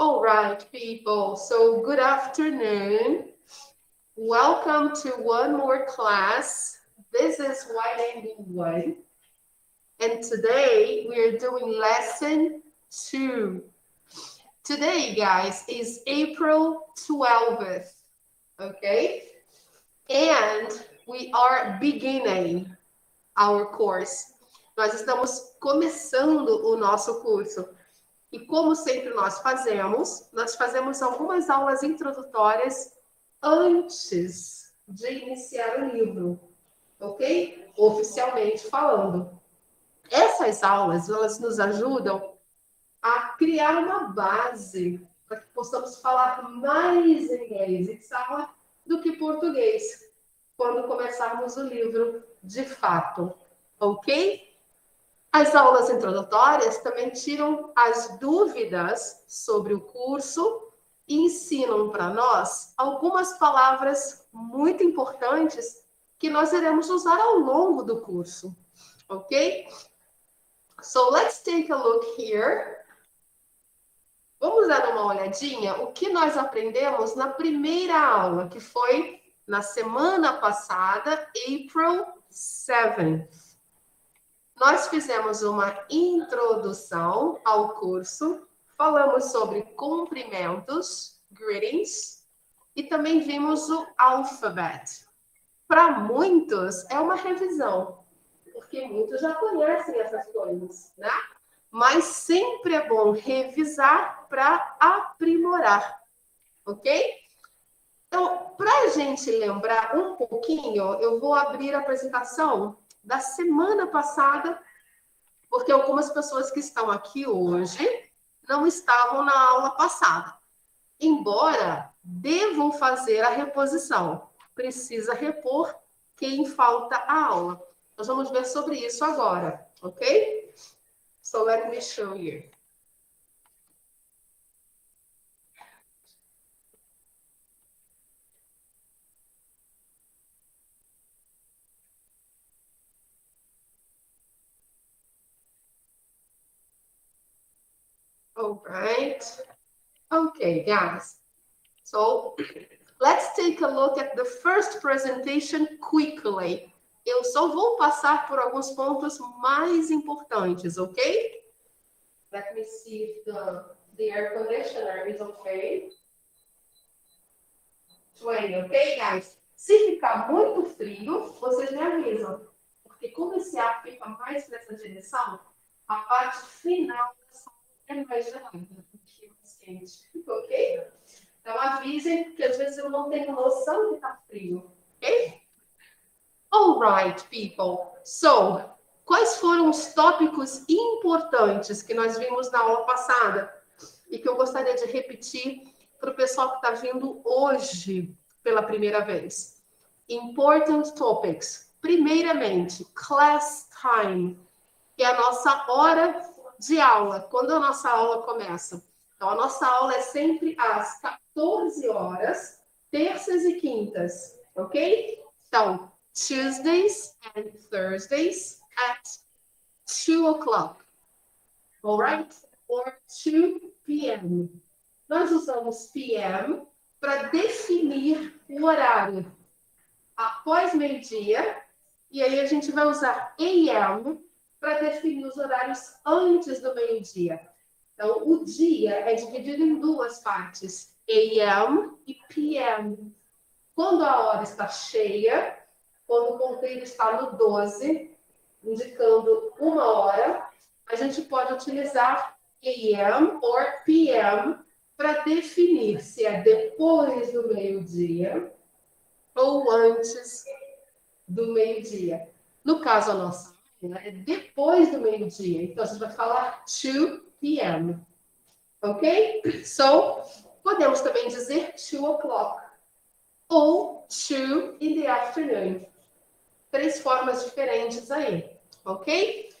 All right, people. So good afternoon. Welcome to one more class. This is YNB 1. And today we are doing lesson 2. Today, guys, is April 12th. Okay? And we are beginning our course. Nós estamos começando o nosso curso. E como sempre nós fazemos algumas aulas introdutórias antes de iniciar o livro, ok? Oficialmente falando. Essas aulas, elas nos ajudam a criar uma base para que possamos falar mais inglês em sala do que português, quando começarmos o livro de fato, ok? As aulas introdutórias também tiram as dúvidas sobre o curso e ensinam para nós algumas palavras muito importantes que nós iremos usar ao longo do curso, ok? So let's take a look here. Vamos dar uma olhadinha o que nós aprendemos na primeira aula, que foi na semana passada, April 7th. Nós fizemos uma introdução ao curso, falamos sobre cumprimentos, greetings, e também vimos o alphabet. Para muitos, é uma revisão, porque muitos já conhecem essas coisas, né? Mas sempre é bom revisar para aprimorar, ok? Então, para a gente lembrar um pouquinho, eu vou abrir a apresentação da semana passada, porque algumas pessoas que estão aqui hoje não estavam na aula passada. Embora devam fazer a reposição, precisa repor quem falta a aula. Nós vamos ver sobre isso agora, ok? So let me show you. All right. Okay, guys. So let's take a look at the first presentation quickly. Eu só vou passar por alguns pontos mais importantes, ok? Let me see if the air conditioner is okay. 20, ok, guys? Se ficar muito frio, vocês me avisam. Porque como esse ar fica mais nessa direção, a parte final da sala é mais gelada, porque é mais quente, ok? Então avisem, porque às vezes eu não tenho noção que tá frio, ok? All right, people. So, quais foram os tópicos importantes que nós vimos na aula passada e que eu gostaria de repetir para o pessoal que está vindo hoje pela primeira vez? Important topics. Primeiramente, class time, que é a nossa hora de aula, quando a nossa aula começa. Então, a nossa aula é sempre às 14 horas, terças e quintas, ok? Então, Tuesdays and Thursdays at 2 o'clock, all right? Or 2 p.m. Nós usamos p.m. para definir o horário após meio-dia, e aí a gente vai usar a.m. para definir os horários antes do meio-dia. Então, o dia é dividido em duas partes, a.m. e p.m. Quando a hora está cheia, quando o ponteiro está no 12, indicando uma hora, a gente pode utilizar a.m. ou p.m. para definir se é depois do meio-dia ou antes do meio-dia. No caso, a nossa aula é depois do meio-dia, então a gente vai falar 2 p.m. Ok? So, podemos também dizer 2 o'clock ou 2 in the afternoon. 3 formas diferentes aí, ok?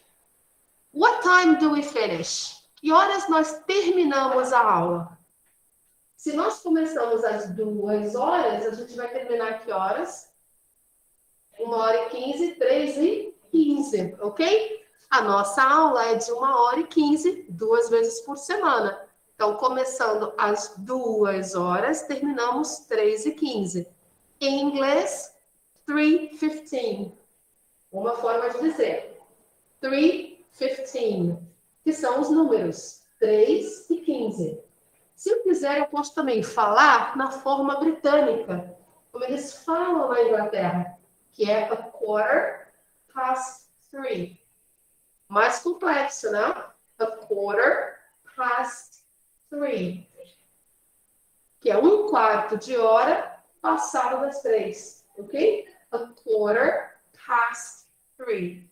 What time do we finish? Que horas nós terminamos a aula? Se nós começamos às 2 horas, a gente vai terminar que horas? 1h15, 3h15, ok? A nossa aula é de 1h15, 2 vezes por semana. Então, começando às 2 horas, terminamos 3h15. Em inglês, 3:15. Uma forma de dizer. 3:15, que são os números 3 e 15. Se eu quiser, eu posso também falar na forma britânica, como eles falam na Inglaterra, que é a 3:15. Mais complexo, né? A 3:15. Que é 1/4 de hora passado das 3. Ok? A 3:15.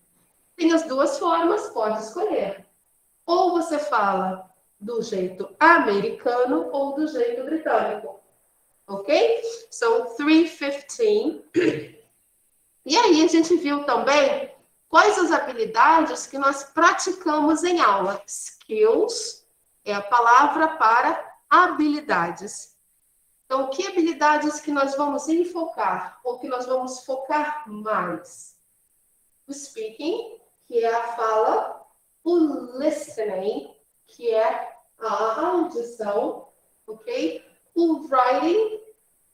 Tem as duas formas, pode escolher. Ou você fala do jeito americano ou do jeito britânico. Ok? São 3:15. E aí a gente viu também quais as habilidades que nós praticamos em aula. Skills é a palavra para habilidades. Então, que habilidades que nós vamos enfocar ou que nós vamos focar mais? O speaking, que é a fala, o listening, que é a audição, ok? O writing,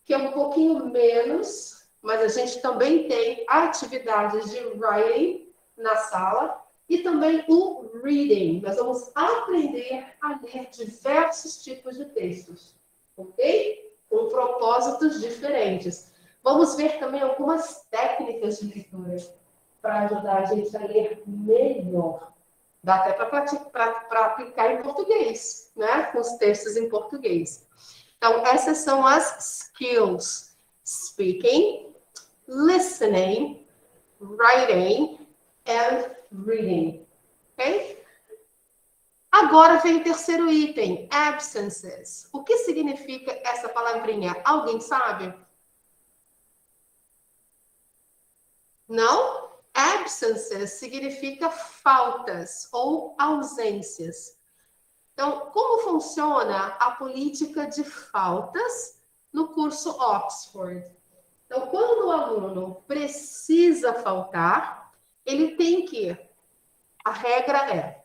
que é um pouquinho menos, mas a gente também tem atividades de writing na sala, e também o reading. Nós vamos aprender a ler diversos tipos de textos, ok? Com propósitos diferentes. Vamos ver também algumas técnicas de leitura para ajudar a gente a ler melhor. Dá até para aplicar em português, né? Com os textos em português. Então, essas são as skills: speaking, listening, writing and reading. Ok? Agora vem o terceiro item, absences. O que significa essa palavrinha? Alguém sabe? Não? Absences significa faltas ou ausências. Então, como funciona a política de faltas no curso Oxford? Então, quando o aluno precisa faltar, ele tem que, a regra é,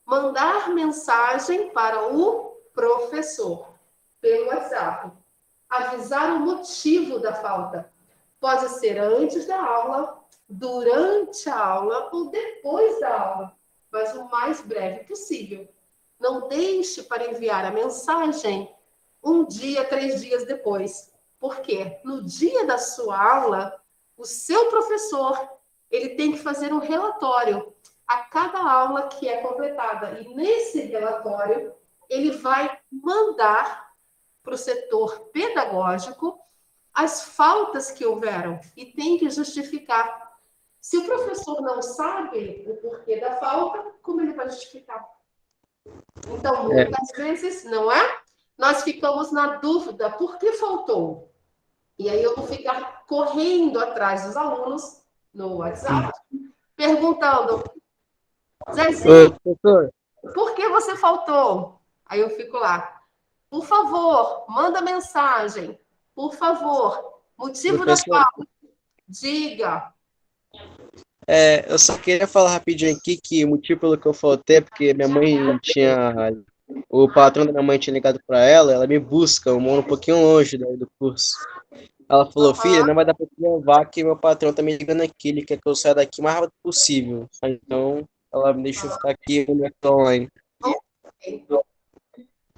mandar mensagem para o professor pelo WhatsApp, avisar o motivo da falta. Pode ser antes da aula, durante a aula ou depois da aula, mas o mais breve possível. Não deixe para enviar a mensagem 1 dia, 3 dias depois. Porque no dia da sua aula, o seu professor, ele tem que fazer um relatório a cada aula que é completada. E nesse relatório, ele vai mandar para o setor pedagógico as faltas que houveram e tem que justificar. Se o professor não sabe o porquê da falta, como ele vai justificar? Então, muitas vezes, não é? Nós ficamos na dúvida, por que faltou? E aí eu vou ficar correndo atrás dos alunos no WhatsApp, perguntando, Zezinho, por que você faltou? Aí eu fico lá, por favor, manda mensagem, por favor, motivo da falta, diga. Eu só queria falar rapidinho aqui que o motivo pelo que eu faltei é porque minha mãe tinha. O patrão da minha mãe tinha ligado para ela me busca, eu moro um pouquinho longe do curso. Ela falou, filha, não vai dar para te levar que meu patrão tá me ligando aqui, ele quer que eu saia daqui o mais rápido possível. Então, ela me deixou ficar aqui online.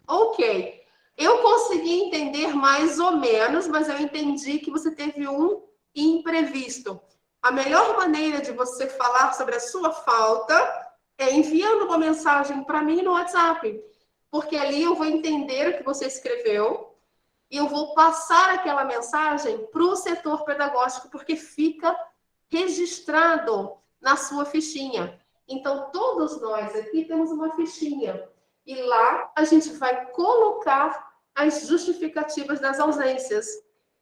Ok. Eu consegui entender mais ou menos, mas eu entendi que você teve um imprevisto. A melhor maneira de você falar sobre a sua falta é enviando uma mensagem para mim no WhatsApp, porque ali eu vou entender o que você escreveu e eu vou passar aquela mensagem para o setor pedagógico, porque fica registrado na sua fichinha. Então, todos nós aqui temos uma fichinha. E lá a gente vai colocar as justificativas das ausências.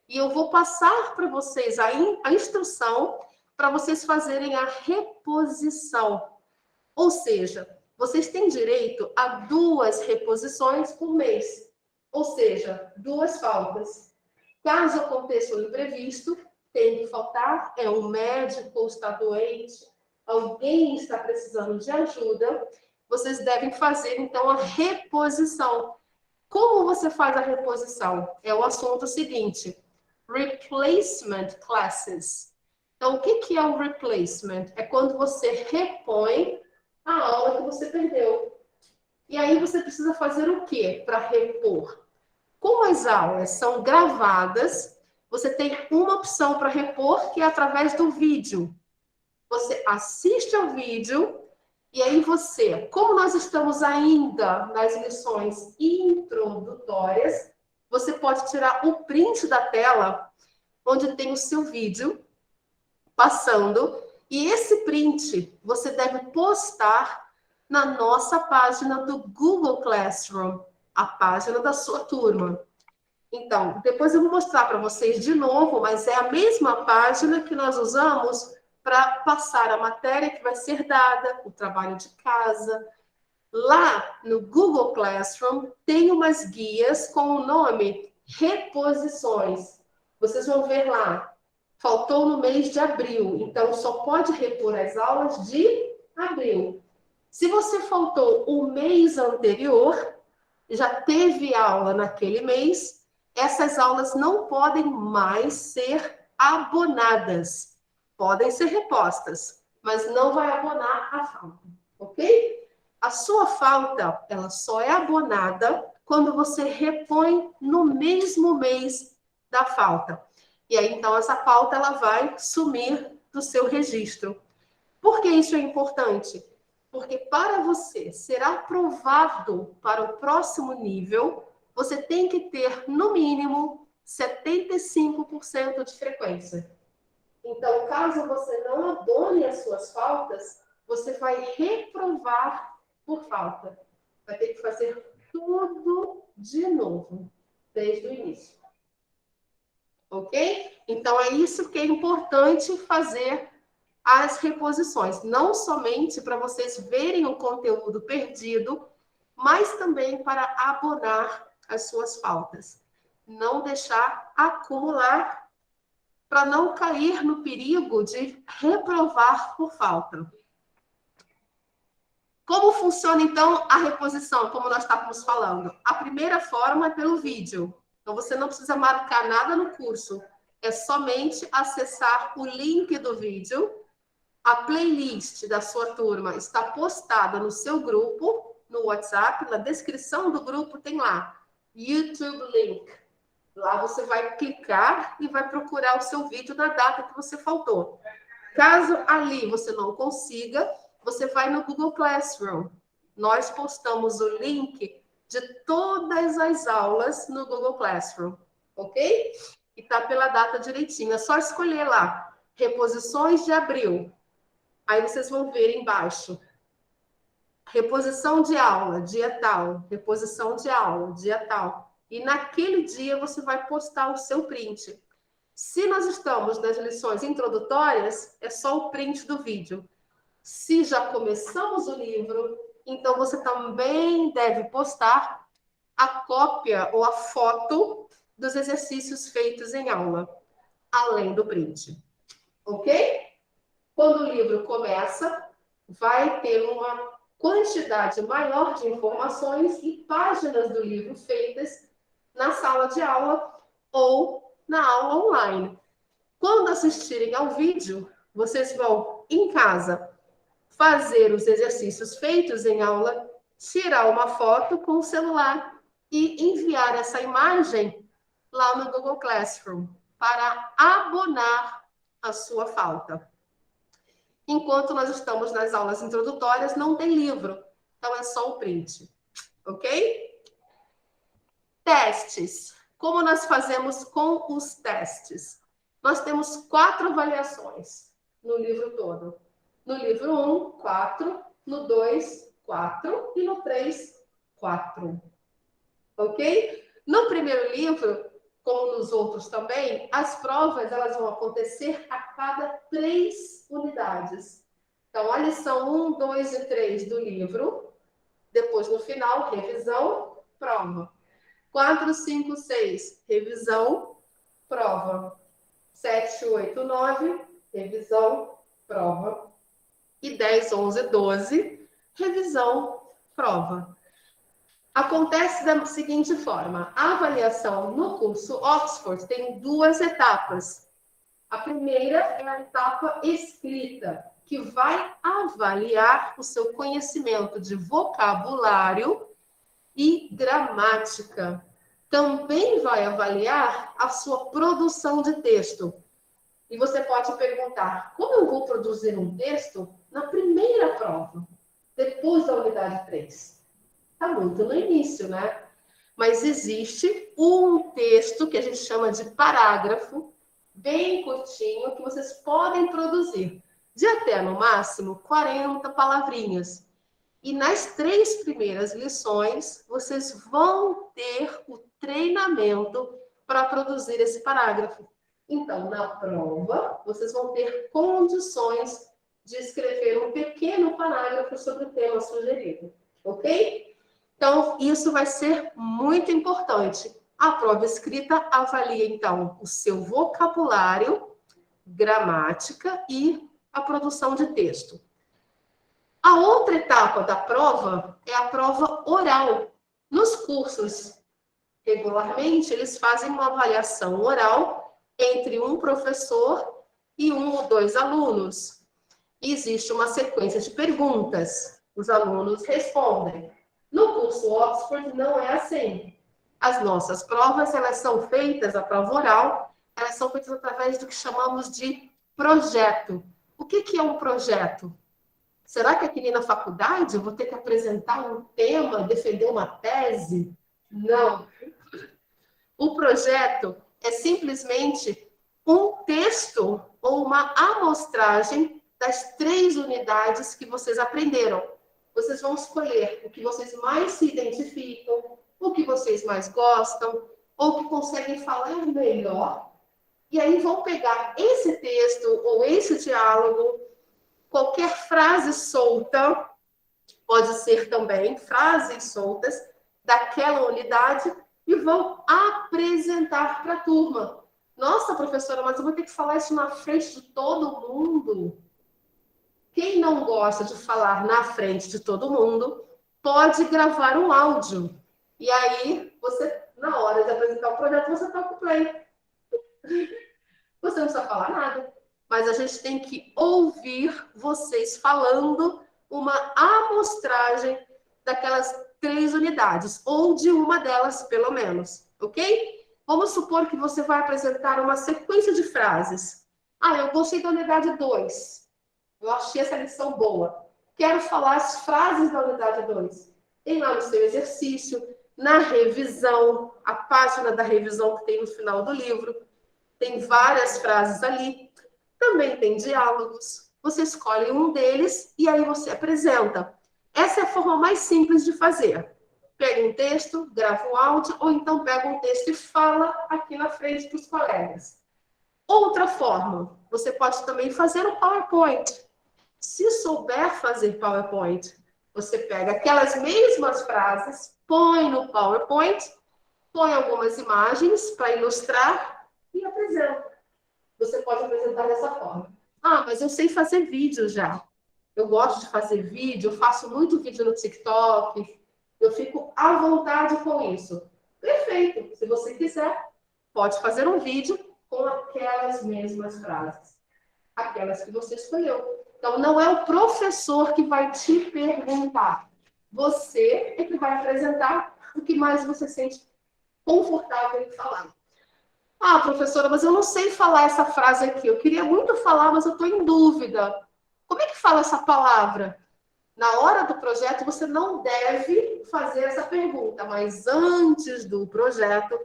E eu vou passar para vocês a instrução para vocês fazerem a reposição. Ou seja, vocês têm direito a 2 reposições por mês. Ou seja, 2 faltas. Caso aconteça o imprevisto, tem que faltar, é um médico ou está doente, alguém está precisando de ajuda, vocês devem fazer, então, a reposição. Como você faz a reposição? É o assunto seguinte. Replacement classes. Então, o que é o replacement? É quando você repõe a aula que você perdeu. E aí você precisa fazer o quê para repor? Como as aulas são gravadas, você tem uma opção para repor, que é através do vídeo. Você assiste ao vídeo e aí você, como nós estamos ainda nas lições introdutórias, você pode tirar o print da tela onde tem o seu vídeo passando, e esse print você deve postar na nossa página do Google Classroom, a página da sua turma. Então, depois eu vou mostrar para vocês de novo, mas é a mesma página que nós usamos para passar a matéria que vai ser dada, o trabalho de casa. Lá no Google Classroom tem umas guias com o nome Reposições. Vocês vão ver lá, faltou no mês de abril, então só pode repor as aulas de abril. Se você faltou o mês anterior, já teve aula naquele mês, essas aulas não podem mais ser abonadas. Podem ser repostas, mas não vai abonar a falta, ok? A sua falta, ela só é abonada quando você repõe no mesmo mês da falta. E aí, então, essa falta, ela vai sumir do seu registro. Por que isso é importante? Porque para você ser aprovado para o próximo nível, você tem que ter, no mínimo, 75% de frequência. Então, caso você não abone as suas faltas, você vai reprovar por falta. Vai ter que fazer tudo de novo, desde o início. Ok? Então, é isso que é importante fazer as reposições. Não somente para vocês verem o conteúdo perdido, mas também para abonar as suas faltas. Não deixar acumular para não cair no perigo de reprovar por falta. Como funciona, então, a reposição, como nós estávamos falando? A primeira forma é pelo vídeo. Então, você não precisa marcar nada no curso. É somente acessar o link do vídeo. A playlist da sua turma está postada no seu grupo, no WhatsApp. Na descrição do grupo tem lá, YouTube Link. Lá você vai clicar e vai procurar o seu vídeo da data que você faltou. Caso ali você não consiga, você vai no Google Classroom. Nós postamos o link de todas as aulas no Google Classroom, ok? E tá pela data direitinho. É só escolher lá, reposições de abril. Aí vocês vão ver embaixo. Reposição de aula, dia tal. Reposição de aula, dia tal. E naquele dia você vai postar o seu print. Se nós estamos nas lições introdutórias, é só o print do vídeo. Se já começamos o livro, então você também deve postar a cópia ou a foto dos exercícios feitos em aula, além do print. Ok? Quando o livro começa, vai ter uma quantidade maior de informações e páginas do livro feitas na sala de aula ou na aula online. Quando assistirem ao vídeo, vocês vão, em casa, fazer os exercícios feitos em aula, tirar uma foto com o celular e enviar essa imagem lá no Google Classroom para abonar a sua falta. Enquanto nós estamos nas aulas introdutórias, não tem livro, então é só o print, ok? Testes. Como nós fazemos com os testes? Nós temos 4 avaliações no livro todo. No livro 1, 4. No 2, 4. E no 3, 4. Ok? No primeiro livro, como nos outros também, as provas elas vão acontecer a cada 3 unidades. Então, a lição 1, 2 e 3 do livro. Depois, no final, revisão, prova. 4, 5, 6, revisão, prova. 7, 8, 9, revisão, prova. E 10, 11, 12, revisão, prova. Acontece da seguinte forma: a avaliação no curso Oxford tem 2 etapas. A primeira é a etapa escrita, que vai avaliar o seu conhecimento de vocabulário e gramática. Também vai avaliar a sua produção de texto. E você pode perguntar: como eu vou produzir um texto na primeira prova, depois da unidade 3? Está muito no início, né? Mas existe um texto que a gente chama de parágrafo, bem curtinho, que vocês podem produzir de até, no máximo, 40 palavrinhas. E nas 3 primeiras lições, vocês vão ter o treinamento para produzir esse parágrafo. Então, na prova, vocês vão ter condições de escrever um pequeno parágrafo sobre o tema sugerido, ok? Então, isso vai ser muito importante. A prova escrita avalia, então, o seu vocabulário, gramática e a produção de texto. A outra etapa da prova é a prova oral. Nos cursos, regularmente, eles fazem uma avaliação oral entre um professor e 1 ou 2 alunos. Existe uma sequência de perguntas. Os alunos respondem. No curso Oxford não é assim. As nossas provas, elas são feitas, a prova oral, elas são feitas através do que chamamos de projeto. O que é um projeto? Será que aqui na faculdade eu vou ter que apresentar um tema, defender uma tese? Não. O projeto é simplesmente um texto ou uma amostragem das 3 unidades que vocês aprenderam. Vocês vão escolher o que vocês mais se identificam, o que vocês mais gostam, ou que conseguem falar melhor. E aí vão pegar esse texto ou esse diálogo, qualquer frase solta, pode ser também frases soltas daquela unidade, e vão apresentar para a turma. Nossa, professora, mas eu vou ter que falar isso na frente de todo mundo? Quem não gosta de falar na frente de todo mundo, pode gravar um áudio. E aí, você, na hora de apresentar o projeto, você toca o play. Você não precisa falar nada. Mas a gente tem que ouvir vocês falando uma amostragem daquelas 3 unidades, ou de uma delas, pelo menos, ok? Vamos supor que você vai apresentar uma sequência de frases. Ah, eu gostei da unidade 2. Eu achei essa lição boa. Quero falar as frases da unidade 2. Tem lá no seu exercício, na revisão, a página da revisão que tem no final do livro. Tem várias frases ali. Também tem diálogos. Você escolhe um deles e aí você apresenta. Essa é a forma mais simples de fazer. Pega um texto, grava um áudio, ou então pega um texto e fala aqui na frente para os colegas. Outra forma, você pode também fazer o PowerPoint. Se souber fazer PowerPoint, você pega aquelas mesmas frases, põe no PowerPoint, põe algumas imagens para ilustrar e apresenta. Você pode apresentar dessa forma. Ah, mas eu sei fazer vídeo já. Eu gosto de fazer vídeo, eu faço muito vídeo no TikTok, eu fico à vontade com isso. Perfeito. Se você quiser, pode fazer um vídeo com aquelas mesmas frases. Aquelas que você escolheu. Então, não é o professor que vai te perguntar. Você é que vai apresentar o que mais você sente confortável em falar. Ah, professora, mas eu não sei falar essa frase aqui. Eu queria muito falar, mas eu estou em dúvida. Como é que fala essa palavra? Na hora do projeto, você não deve fazer essa pergunta, mas antes do projeto,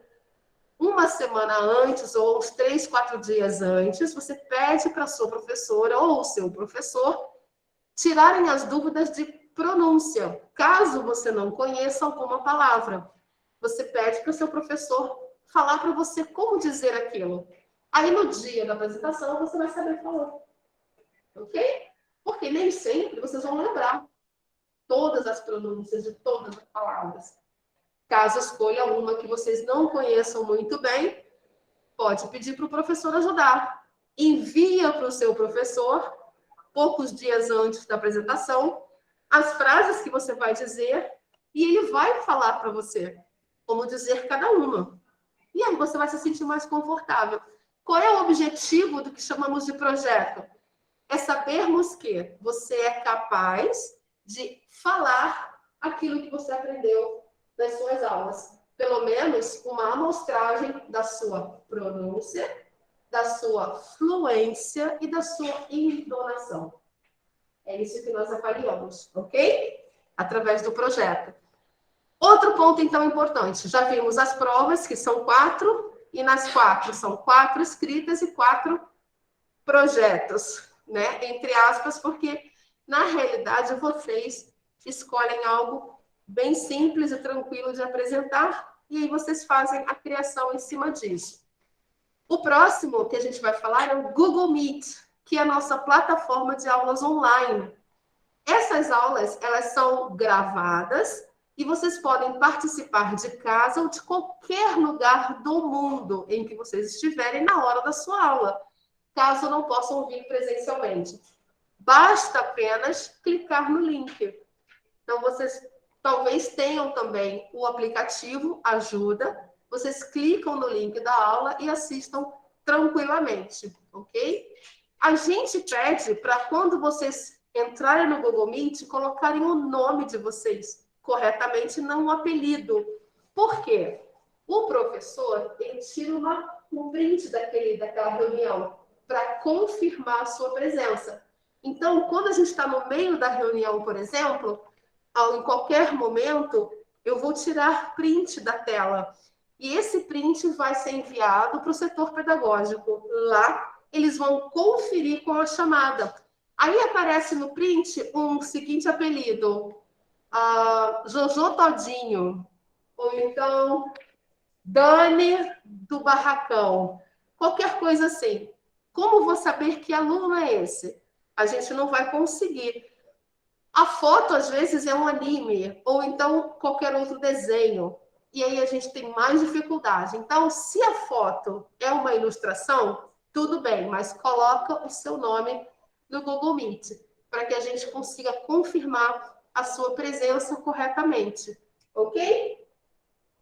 uma semana antes ou uns 3, 4 dias antes, você pede para a sua professora ou o seu professor tirarem as dúvidas de pronúncia. Caso você não conheça alguma palavra, você pede para o seu professor falar para você como dizer aquilo. Aí, no dia da apresentação, você vai saber falar. Ok? Porque nem sempre vocês vão lembrar todas as pronúncias de todas as palavras. Caso escolha uma que vocês não conheçam muito bem, pode pedir para o professor ajudar. Envia para o seu professor, poucos dias antes da apresentação, as frases que você vai dizer e ele vai falar para você como dizer cada uma. E aí você vai se sentir mais confortável. Qual é o objetivo do que chamamos de projeto? É sabermos que você é capaz de falar aquilo que você aprendeu nas suas aulas. Pelo menos uma amostragem da sua pronúncia, da sua fluência e da sua entonação. É isso que nós avaliamos, ok? Através do projeto. Outro ponto, então, importante. Já vimos as provas, que são 4, e nas 4 são 4 escritas e 4 projetos, né? Entre aspas, porque, na realidade, vocês escolhem algo bem simples e tranquilo de apresentar, e aí vocês fazem a criação em cima disso. O próximo que a gente vai falar é o Google Meet, que é a nossa plataforma de aulas online. Essas aulas, elas são gravadas e vocês podem participar de casa ou de qualquer lugar do mundo em que vocês estiverem na hora da sua aula, caso não possam vir presencialmente. Basta apenas clicar no link. Então, vocês talvez tenham também o aplicativo Ajuda. Vocês clicam no link da aula e assistam tranquilamente, ok? A gente pede para quando vocês entrarem no Google Meet, colocarem o nome de vocês corretamente, não o apelido. Por quê? O professor, ele tira um print daquela reunião para confirmar a sua presença. Então, quando a gente está no meio da reunião, por exemplo, em qualquer momento, eu vou tirar print da tela. E esse print vai ser enviado para o setor pedagógico. Lá, eles vão conferir com a chamada. Aí aparece no print um seguinte apelido, Jojo Todinho, ou então Dani do Barracão, qualquer coisa assim. Como vou saber que aluno é esse? A gente não vai conseguir. A foto, às vezes, é um anime, ou então qualquer outro desenho. E aí a gente tem mais dificuldade. Então, se a foto é uma ilustração, tudo bem, mas coloca o seu nome no Google Meet, para que a gente consiga confirmar a sua presença corretamente, ok?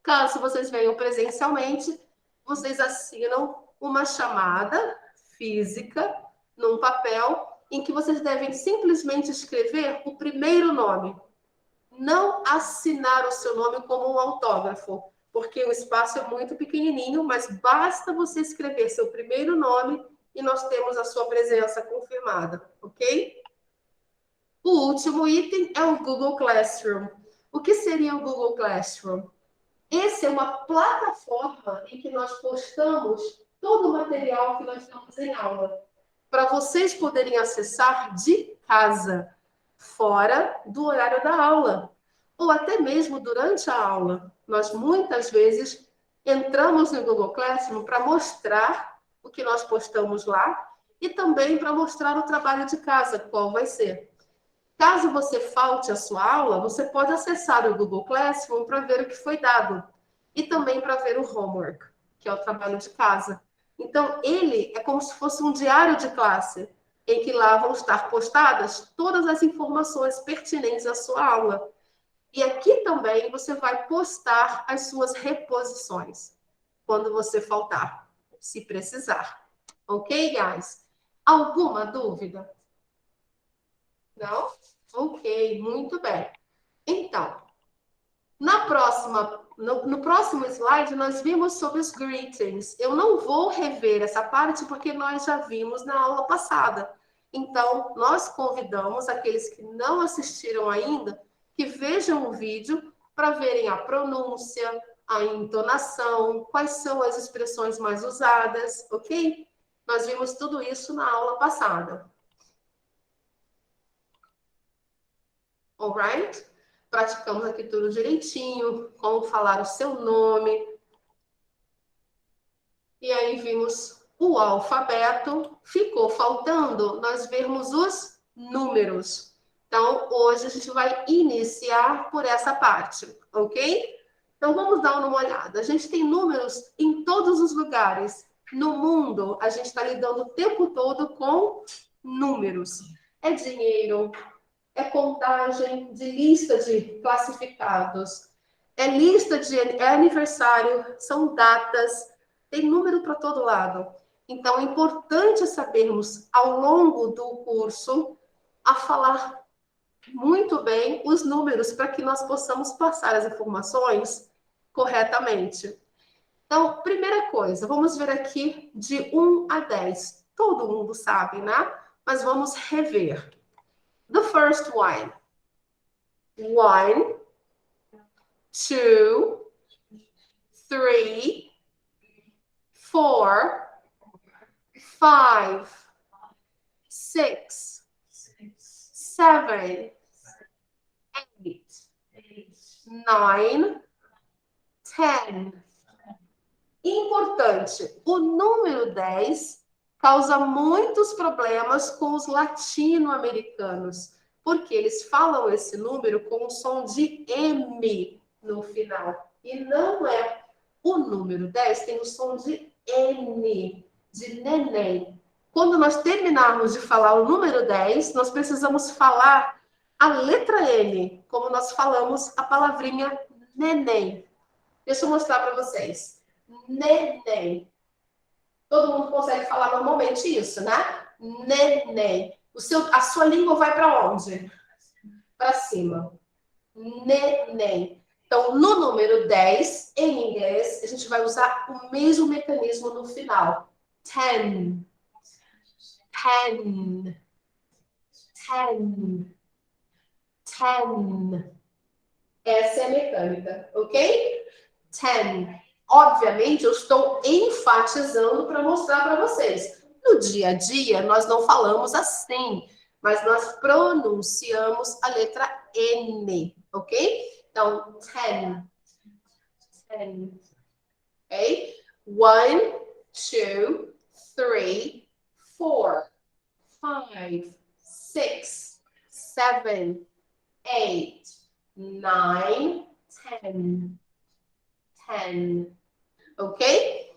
Caso vocês venham presencialmente, vocês assinam uma chamada física num papel em que vocês devem simplesmente escrever o primeiro nome. Não assinar o seu nome como um autógrafo, porque o espaço é muito pequenininho, mas basta você escrever seu primeiro nome e nós temos a sua presença confirmada, ok? O último item é o Google Classroom. O que seria o Google Classroom? Essa é uma plataforma em que nós postamos todo o material que nós temos em aula, para vocês poderem acessar de casa, fora do horário da aula, ou até mesmo durante a aula. Nós muitas vezes entramos no Google Classroom para mostrar o que nós postamos lá e também para mostrar o trabalho de casa, qual vai ser. Caso você falte a sua aula, você pode acessar o Google Classroom para ver o que foi dado e também para ver o homework, que é o trabalho de casa. Então, ele é como se fosse um diário de classe, em que lá vão estar postadas todas as informações pertinentes à sua aula. E aqui também você vai postar as suas reposições, quando você faltar, se precisar. Ok, guys? Alguma dúvida? Não? Ok, muito bem. Então, no próximo slide, nós vimos sobre os greetings. Eu não vou rever essa parte porque nós já vimos na aula passada. Então, nós convidamos aqueles que não assistiram ainda que vejam o vídeo para verem a pronúncia, a entonação, quais são as expressões mais usadas, ok? Nós vimos tudo isso na aula passada. Alright? Praticamos aqui tudo direitinho, como falar o seu nome. E aí vimos o alfabeto. Ficou faltando nós vermos os números. Então, hoje a gente vai iniciar por essa parte, ok? Então, vamos dar uma olhada. A gente tem números em todos os lugares. No mundo, a gente está lidando o tempo todo com números. É dinheiro, é contagem de lista de classificados, é lista de aniversário, são datas, tem número para todo lado. Então, é importante sabermos, ao longo do curso, a falar muito bem os números para que nós possamos passar as informações corretamente. Então, primeira coisa, vamos ver aqui de 1 a 10. Todo mundo sabe, né? Mas vamos rever. The first one. 1, 2, 3, 4, 5, 6, 7, 8, 9, 10. Importante, o número 10 causa muitos problemas com os latino-americanos, porque eles falam esse número com um som de M no final. E não é. O número 10 tem o som de N, de neném. Quando nós terminarmos de falar o número 10, nós precisamos falar a letra N, como nós falamos a palavrinha neném. Deixa eu mostrar para vocês. Neném. Todo mundo consegue falar normalmente isso, né? Neném. A sua língua vai para onde? Para cima. Neném. Então, no número 10, em inglês, a gente vai usar o mesmo mecanismo no final. 10. 10. 10. 10. Essa é a mecânica, ok? 10. Obviamente, eu estou enfatizando para mostrar para vocês. No dia a dia, nós não falamos assim, mas nós pronunciamos a letra N, ok? Então, 10. 10. Ok? 1, 2, 3, 4, 5, 6, 7, 8, 9, 10. 10. Ok?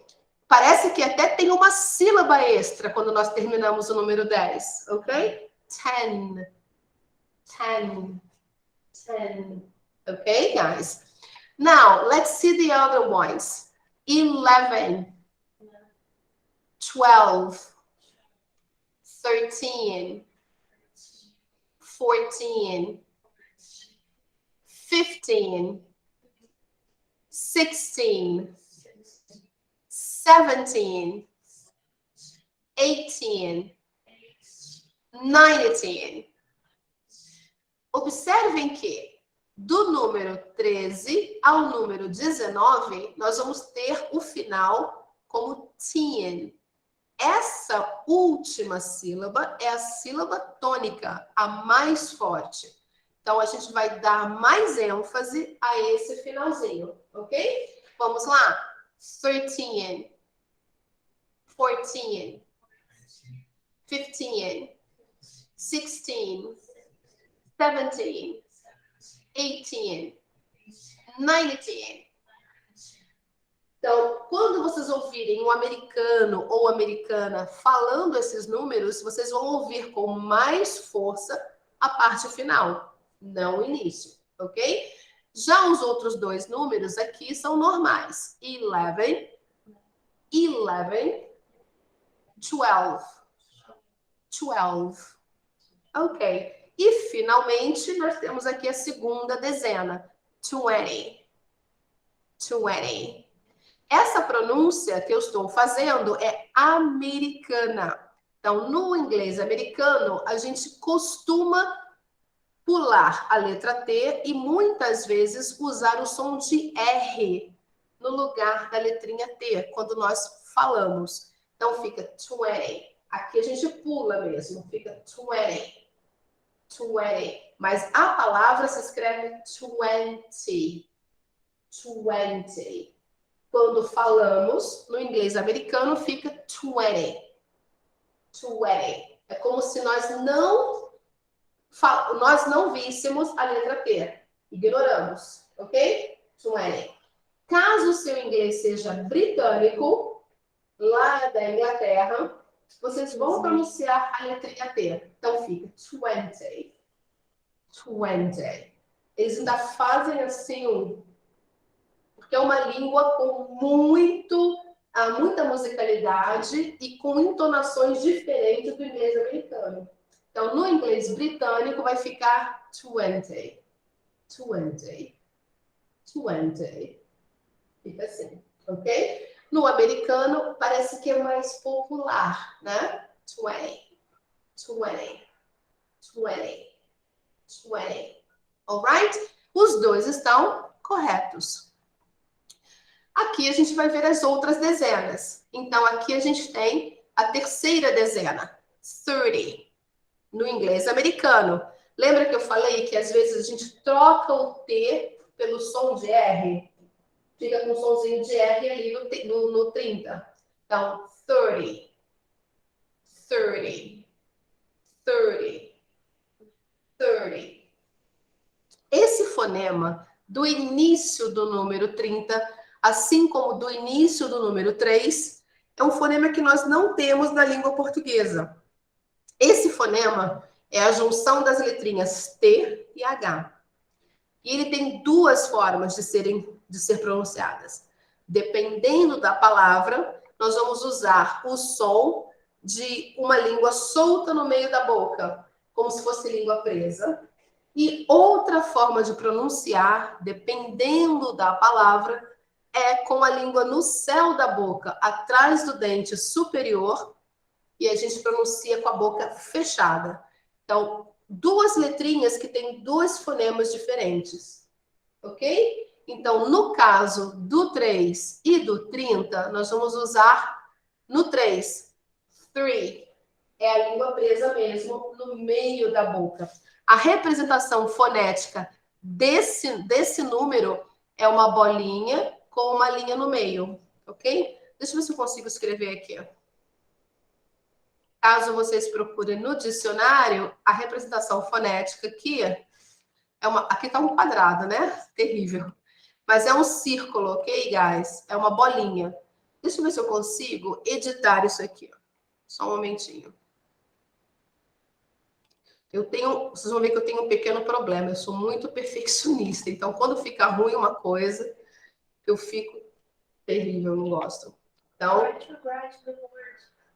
Parece que até tem uma sílaba extra quando nós terminamos o número 10. Ok? 10. 10. 10. Ok, guys? Now, let's see the other ones. 11. 12. 13. 14. 15. 16, 17, 18, 19. Observem que do número 13 ao número 19, nós vamos ter o final como teen. Essa última sílaba é a sílaba tônica, a mais forte. Então, a gente vai dar mais ênfase a esse finalzinho, ok? Vamos lá. 13, 14, 15, 16, 17, 18, 19. Então, quando vocês ouvirem um americano ou americana falando esses números, vocês vão ouvir com mais força a parte final, não o início, ok? Já os outros dois números aqui são normais. 11, 11, 12, 12. Ok. E, finalmente, nós temos aqui a segunda dezena. 20, 20. Essa pronúncia que eu estou fazendo é americana. Então, no inglês americano, a gente costuma pular a letra T e muitas vezes usar o som de R no lugar da letrinha T, quando nós falamos. Então, fica 20. Aqui a gente pula mesmo, fica 20. 20. Mas a palavra se escreve 20. 20. Quando falamos no inglês americano, fica 20. 20. É como se nós não víssemos a letra T. Ignoramos, ok? 20. Caso o seu inglês seja britânico, lá da Inglaterra, vocês vão pronunciar a letrinha T. Então fica 20. 20. Eles ainda fazem assim, porque é uma língua com muita musicalidade e com entonações diferentes do inglês americano. Então, no inglês britânico vai ficar 20. 20. 20. Fica assim, ok? No americano, parece que é mais popular, né? 20. 20. 20. 20. Alright? Os dois estão corretos. Aqui a gente vai ver as outras dezenas. Então, aqui a gente tem a terceira dezena, 30, no inglês americano. Lembra que eu falei que às vezes a gente troca o T pelo som de R? Fica com um somzinho de R ali no 30. Então, 30, 30, 30, 30. Esse fonema do início do número 30, assim como do início do número 3, é um fonema que nós não temos na língua portuguesa. Esse fonema é a junção das letrinhas T e H. E ele tem duas formas de ser pronunciadas. Dependendo da palavra, nós vamos usar o som de uma língua solta no meio da boca, como se fosse língua presa. E outra forma de pronunciar, dependendo da palavra, é com a língua no céu da boca, atrás do dente superior, e a gente pronuncia com a boca fechada. Então, duas letrinhas que têm dois fonemas diferentes, ok? Então, no caso do 3 e do 30, nós vamos usar no 3, 3. É a língua presa mesmo no meio da boca. A representação fonética desse número é uma bolinha com uma linha no meio, ok? Deixa eu ver se eu consigo escrever aqui. Caso vocês procurem no dicionário, a representação fonética aqui aqui tá um quadrado, né? Terrível. Mas é um círculo, ok, guys? É uma bolinha. Deixa eu ver se eu consigo editar isso aqui. Só um momentinho. Vocês vão ver que eu tenho um pequeno problema. Eu sou muito perfeccionista. Então, quando fica ruim uma coisa, eu fico terrível, não gosto. Então,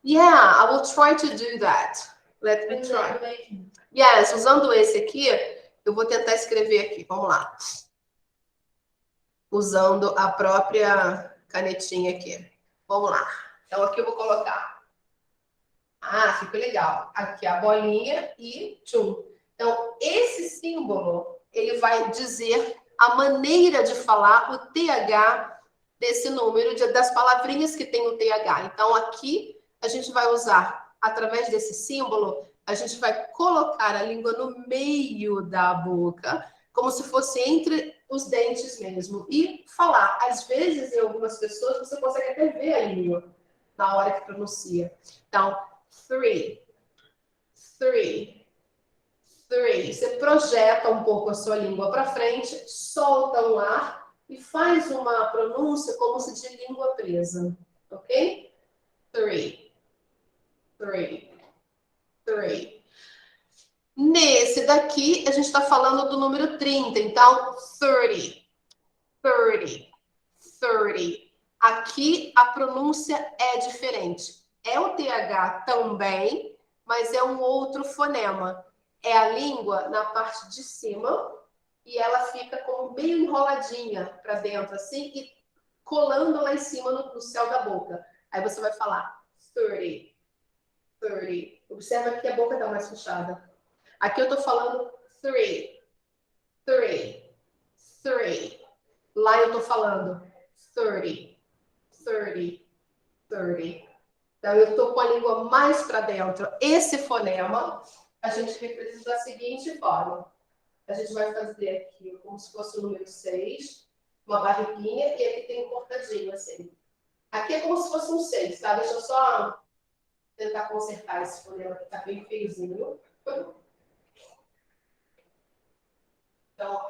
yeah, I will try to do that. Let me try. Yes, usando esse aqui, eu vou tentar escrever aqui. Vamos lá. Usando a própria canetinha aqui. Vamos lá. Então, aqui eu vou colocar. Ah, fica legal. Aqui a bolinha e tchum. Então, esse símbolo, ele vai dizer a maneira de falar o TH desse número, das palavrinhas que tem o TH. Então, aqui a gente vai usar, através desse símbolo, a gente vai colocar a língua no meio da boca, como se fosse entre os dentes mesmo, e falar. Às vezes, em algumas pessoas, você consegue até ver a língua na hora que pronuncia. Então, 3, 3, 3. Você projeta um pouco a sua língua para frente, solta um ar e faz uma pronúncia como se de língua presa, ok? 3, 3, 3. Nesse daqui, a gente está falando do número 30, então 30, 30, 30. Aqui a pronúncia é diferente. É o TH também, mas é um outro fonema. É a língua na parte de cima e ela fica como meio enroladinha para dentro, assim, e colando lá em cima no céu da boca. Aí você vai falar 30, 30. Observa que a boca está mais fechada. Aqui eu estou falando 3, 3, 3. Lá eu estou falando 30, 30, 30. Então, eu estou com a língua mais para dentro. Esse fonema, a gente representa da seguinte forma. A gente vai fazer aqui como se fosse o número 6, uma barriguinha, e aqui tem um cortadinho, assim. Aqui é como se fosse um 6, tá? Deixa eu só tentar consertar esse fonema que está bem feiozinho. Então,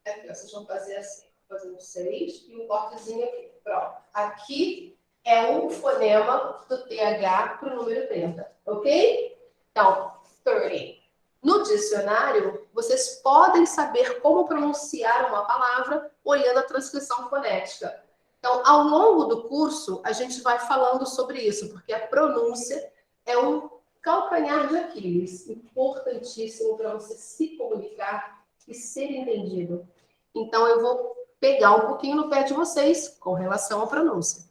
aqui, ó, vocês vão fazer assim. Fazer um 6 e um cortezinho aqui. Pronto. Aqui é um fonema do TH para o número 30, ok? Então, 30, No dicionário, vocês podem saber como pronunciar uma palavra olhando a transcrição fonética. Então, ao longo do curso, a gente vai falando sobre isso, porque a pronúncia é um calcanhar de Aquiles, importantíssimo para você se comunicar e ser entendido. Então, eu vou pegar um pouquinho no pé de vocês com relação à pronúncia.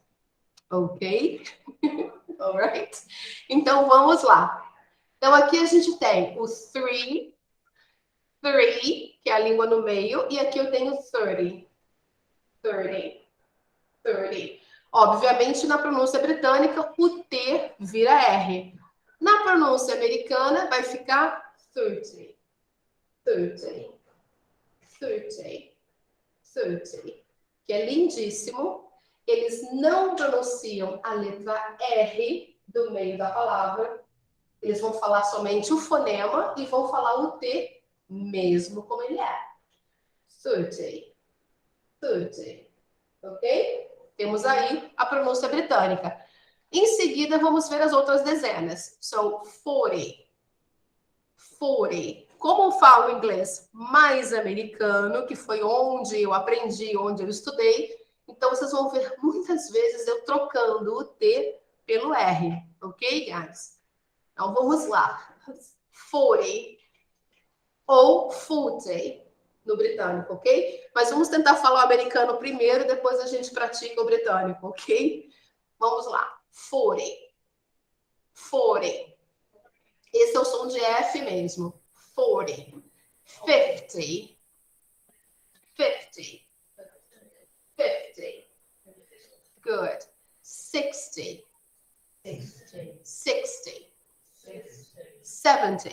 Ok? Alright? Então, vamos lá. Então, aqui a gente tem o three, que é a língua no meio, e aqui eu tenho 30. 30. 30. Obviamente, na pronúncia britânica, o T vira R. Na pronúncia americana, vai ficar 30. 30. 30. 30. Que é lindíssimo. Eles não pronunciam a letra R do meio da palavra. Eles vão falar somente o fonema e vão falar o T mesmo como ele é. 30. 30. Ok? Temos aí a pronúncia britânica. Em seguida, vamos ver as outras dezenas. So, 40. 40. Como eu falo inglês mais americano, que foi onde eu aprendi, onde eu estudei, então vocês vão ver muitas vezes eu trocando o T pelo R. Ok, guys? Então, vamos lá. 40 ou 40 no britânico, ok? Mas vamos tentar falar o americano primeiro, depois a gente pratica o britânico, ok? Vamos lá. 40. 40. Esse é o som de F mesmo. 40. 50. 50. 50. Good. 60. 60. 70.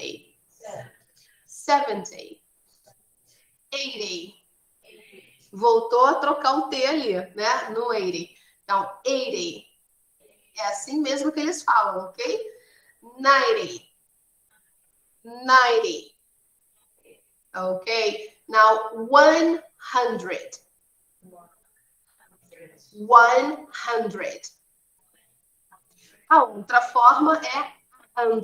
70. 80. Voltou a trocar um T ali, né? No 80. Então, 80. É assim mesmo que eles falam, ok? 90. 90. Okay. Now, 100. 100. A outra forma é 100.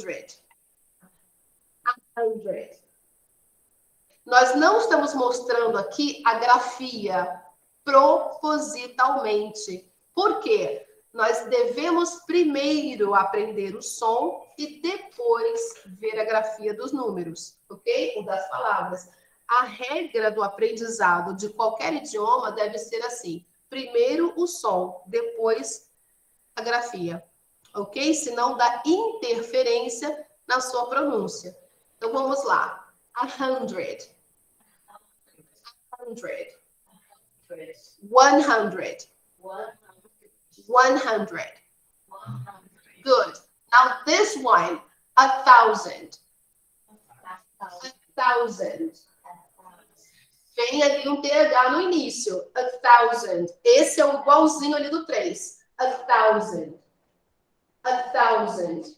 100. Nós não estamos mostrando aqui a grafia propositalmente. Por quê? Nós devemos primeiro aprender o som e depois ver a grafia dos números, ok? Ou das palavras. A regra do aprendizado de qualquer idioma deve ser assim: primeiro o som, depois a grafia, ok? Senão dá interferência na sua pronúncia. Então vamos lá. 100. 100. 100. 100. Good. Now this one, 1,000. 1,000. Vem ali um TH no início. 1,000. Esse é o igualzinho ali do 3. 1,000. 1,000.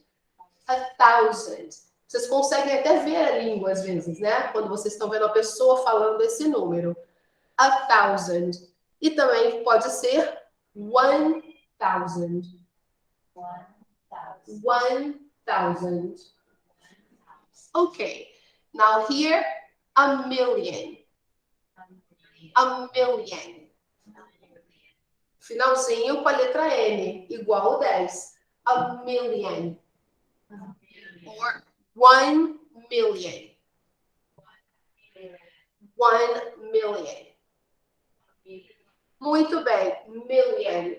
1,000. Vocês conseguem até ver a língua às vezes, né? Quando vocês estão vendo a pessoa falando esse número. 1,000. E também pode ser 1,000. 1,000. Okay. Now here, a million. A million. Finalzinho com a letra N, igual o 10. A million. Or 1 million. 1 million. Muito bem. Million.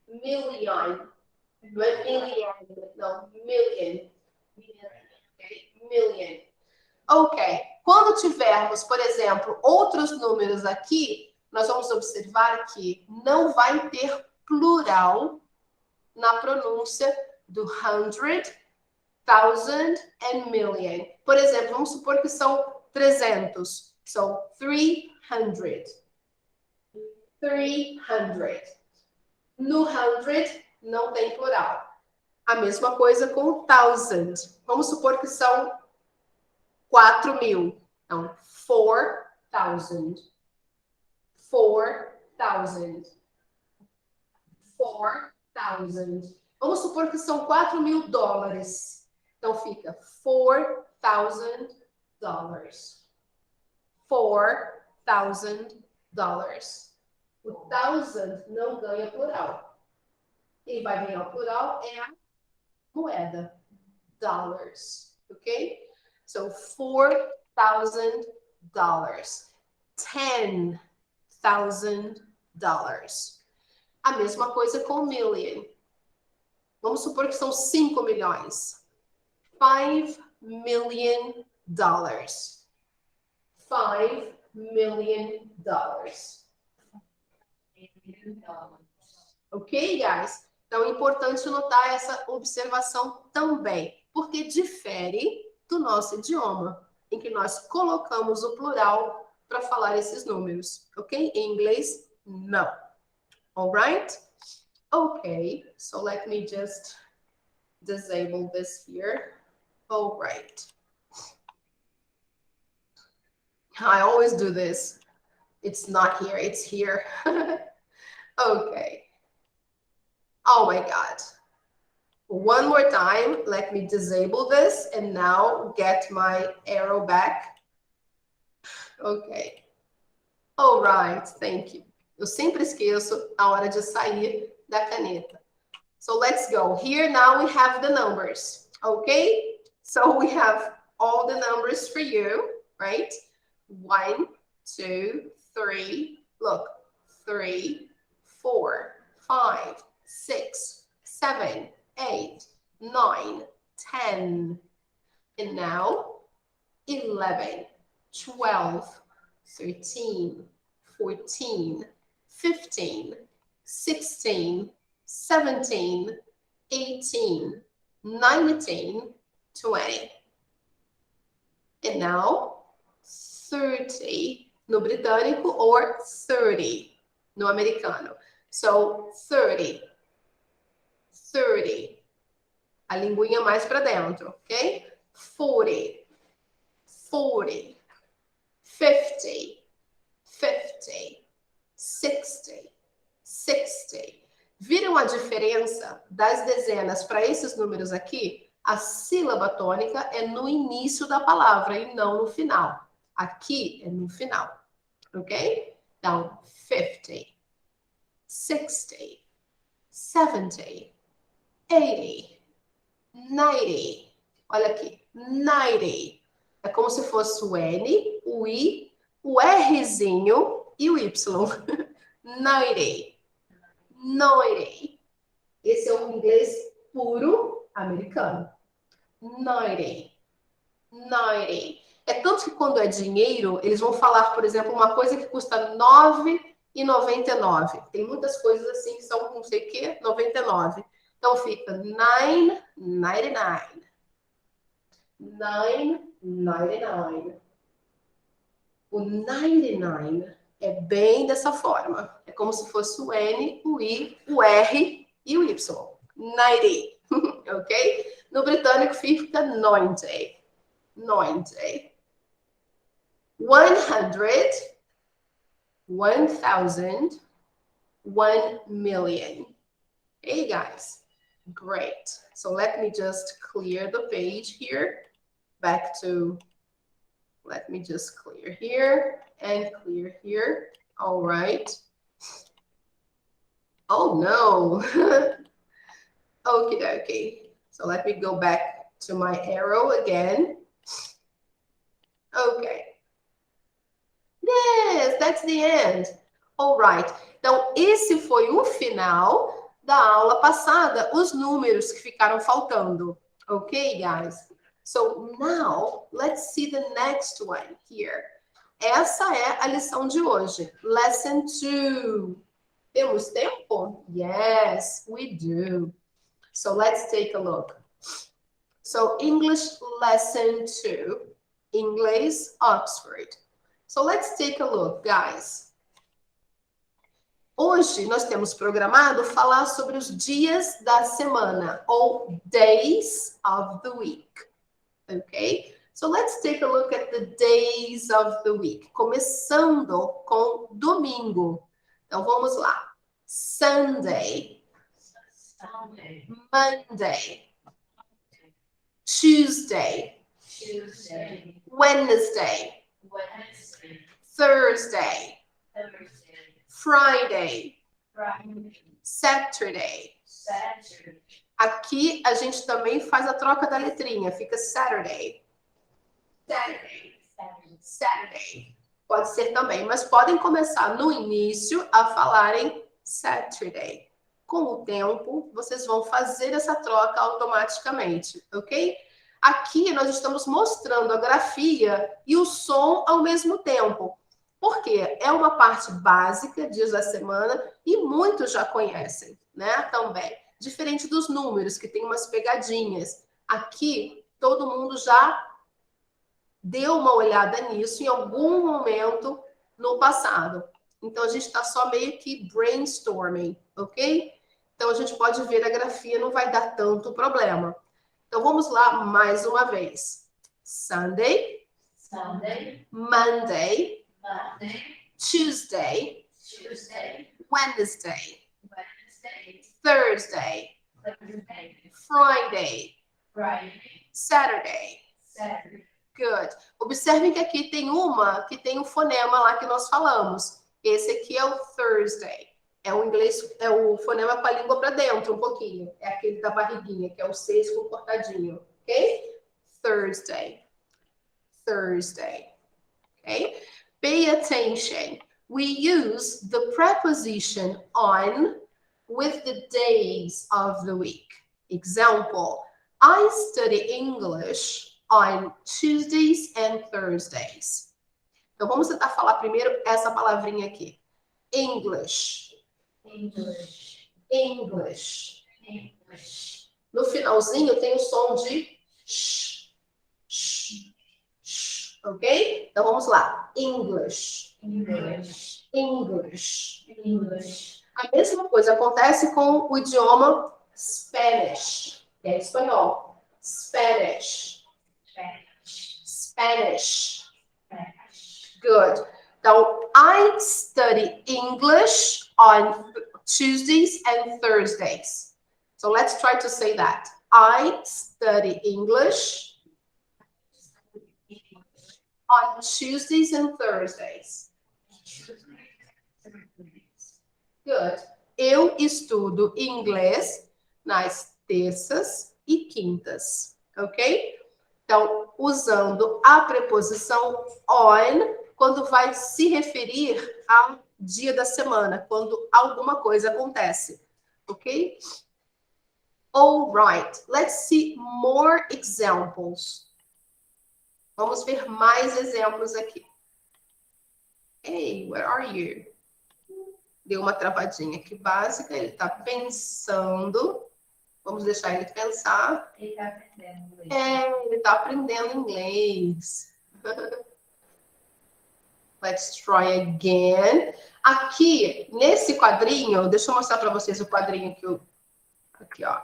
Million. Não é million, não. Million. Okay. Million. Ok. Quando tivermos, por exemplo, outros números aqui, nós vamos observar que não vai ter plural na pronúncia do 100, 1,000 and million. Por exemplo, vamos supor que são 300. São 300. 300. No 100 não tem plural. A mesma coisa com 1,000. Vamos supor que são 4.000. Então, 4,000. 4,000. 4,000. Vamos supor que são $4.000. Então, fica 4,000. $4,000. O thousand não ganha plural. Quem vai ganhar o plural é a moeda. Dollars. Ok? So $4,000. $10,000. A mesma coisa com million. Vamos supor que são 5 milhões. $5 million. $5 million. Ok, guys? Então, é importante notar essa observação também, porque difere do nosso idioma, em que nós colocamos o plural para falar esses números, ok? Em inglês, não. Alright? Okay, so let me just disable this here. Alright. I always do this. It's not here, it's here. Okay. Oh my God. One more time, let me disable this and now get my arrow back. Okay. All right, thank you. Eu sempre esqueço a hora de sair da caneta. So let's go. Here now we have the numbers, okay? So we have all the numbers for you, right? 1, 2, 3, look, 3, 4, 5, 6, 7, 8, 9, 10. And now 11, 12, 13, 14, 15, 16, 17, 18, 19, 20. And now 30 no britânico or 30 no americano. So 30. 30. A linguinha mais para dentro, ok? 40. 40. 50. 50. 60. 60. Viram a diferença das dezenas para esses números aqui? A sílaba tônica é no início da palavra e não no final. Aqui é no final, ok? Então, 50, 60, 70, 80, 90. Olha aqui, 90. É como se fosse o N, o I, o Rzinho e o Y. 90. 90. Esse é o inglês puro americano. 90. 90. É tanto que quando é dinheiro, eles vão falar, por exemplo, uma coisa que custa R$ 9,99. Tem muitas coisas assim que são não sei o que, 99. Então fica 9,99. 9,99. O 99 é bem dessa forma. É como se fosse o N, o I, o R e o Y. 90. Ok? No britânico fica 90. 90. 100. 1,000. 1 million. Hey guys, great. So let me just clear the page here. Back to, let me just clear here and clear here. All right. Oh no. Okay. So let me go back to my arrow again. Okay. Yes, that's the end. All right. Então, esse foi o final da aula passada, os números que ficaram faltando. Ok, guys? So, now, let's see the next one here. Essa é a lição de hoje. Lesson 2. Temos tempo? Yes, we do. So, let's take a look. So, English Lesson 2. Inglês Oxford. So, let's take a look, guys. Hoje nós temos programado falar sobre os dias da semana, ou days of the week, ok? So let's take a look at the days of the week, começando com domingo. Então vamos lá. Sunday, Monday, Tuesday, Tuesday, Wednesday, Wednesday, Thursday, Thursday, Friday, Friday, Saturday. Saturday. Aqui a gente também faz a troca da letrinha, fica Saturday. Saturday. Saturday. Pode ser também, mas podem começar no início a falarem Saturday. Com o tempo, vocês vão fazer essa troca automaticamente, ok? Aqui nós estamos mostrando a grafia e o som ao mesmo tempo. Por quê? É uma parte básica, dias da semana, e muitos já conhecem, né? Também. Diferente dos números, que tem umas pegadinhas. Aqui, todo mundo já deu uma olhada nisso em algum momento no passado. Então, a gente está só meio que brainstorming, ok? Então, a gente pode ver a grafia, não vai dar tanto problema. Então, vamos lá mais uma vez. Sunday, Sunday, Monday, Monday, Tuesday, Tuesday, Wednesday, Wednesday, Thursday, Thursday, Friday, Friday, Saturday. Saturday. Good. Observem que aqui tem uma que tem o fonema lá que nós falamos. Esse aqui é o Thursday. É o inglês, é o fonema com a língua para dentro um pouquinho. É aquele da barriguinha, que é o 6 com cortadinho. Ok? Thursday. Thursday. Okay? Pay attention. We use the preposition on with the days of the week. Example, I study English on Tuesdays and Thursdays. Então, vamos tentar falar primeiro essa palavrinha aqui. English. English, English. English, No finalzinho tem o som de sh, sh, sh, ok? Então, vamos lá. English. English, English. English, A mesma coisa acontece com o idioma Spanish, que é espanhol. Spanish. Spanish, Spanish. Spanish. Good. Então, I study English on Tuesdays and Thursdays. So let's try to say that. I study English on Tuesdays and Thursdays. Good. Eu estudo inglês nas terças e quintas, ok? Então, usando a preposição on quando vai se referir ao dia da semana, quando alguma coisa acontece, ok? All right, let's see more examples. Vamos ver mais exemplos aqui. Hey, where are you? Deu uma travadinha aqui básica, ele está pensando. Vamos deixar ele pensar. Ele está aprendendo inglês. Ele está aprendendo inglês. Let's try again. Aqui, nesse quadrinho, deixa eu mostrar para vocês o quadrinho que eu... Aqui, ó.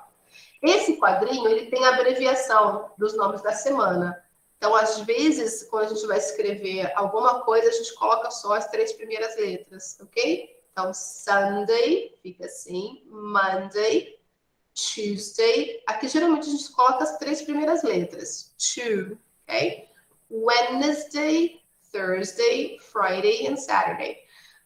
Esse quadrinho, ele tem a abreviação dos nomes da semana. Então, às vezes, quando a gente vai escrever alguma coisa, a gente coloca só as 3 primeiras letras, ok? Então, Sunday, fica assim. Monday, Tuesday. Aqui, geralmente, a gente coloca as 3 primeiras letras. Two, ok? Wednesday, Thursday, Friday and Saturday.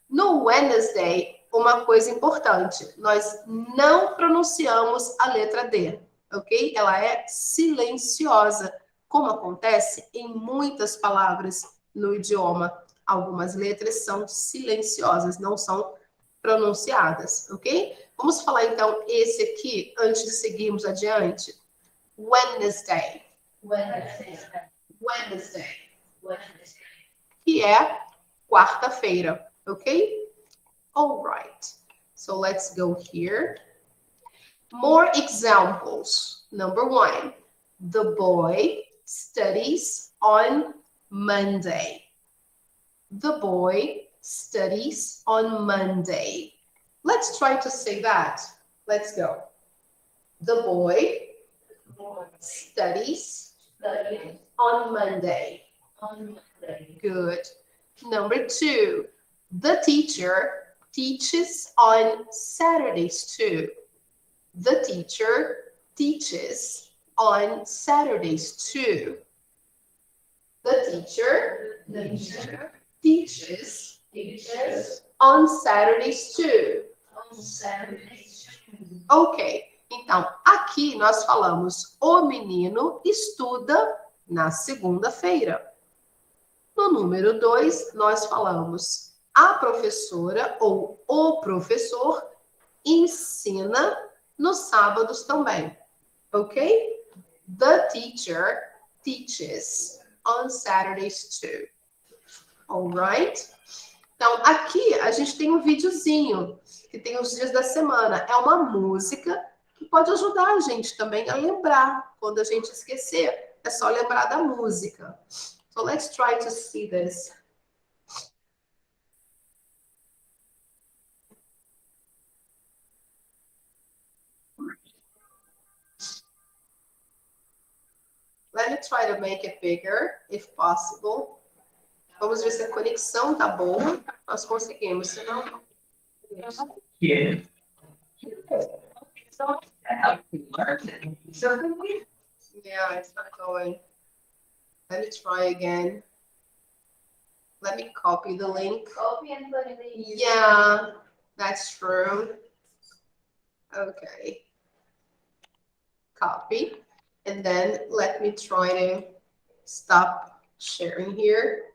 No Wednesday, uma coisa importante, nós não pronunciamos a letra D, ok? Ela é silenciosa, como acontece em muitas palavras no idioma. Algumas letras são silenciosas, não são pronunciadas, ok? Vamos falar então esse aqui antes de seguirmos adiante. Wednesday. Wednesday, Wednesday. Wednesday. Que é quarta-feira, ok? All right. So let's go here. More examples. Number 1. The boy studies on Monday. The boy studies on Monday. Let's try to say that. Let's go. The boy studies Study on Monday. on Monday. Good. Number 2, the teacher teaches on Saturdays too. The teacher teaches on Saturdays too. The teacher The teacher teaches teaches on Saturdays too. on Saturdays. Ok. Então, aqui nós falamos o menino estuda na segunda-feira. No número 2, nós falamos a professora ou o professor ensina nos sábados também. Ok? The teacher teaches on Saturdays too. Alright? Então, aqui a gente tem um videozinho que tem os dias da semana. É uma música que pode ajudar a gente também a lembrar quando a gente esquecer. É só lembrar da música. So let's try to see this. Let me try to make it bigger, if possible. Vamos ver se a conexão tá boa. Nós conseguimos, senão... Yeah. So how we learn it. So then we Yeah, it's not going. Let me try again. Let me copy the link. copy and put it in. Yeah, that's true. Okay. Copy. And then let me try to stop sharing here.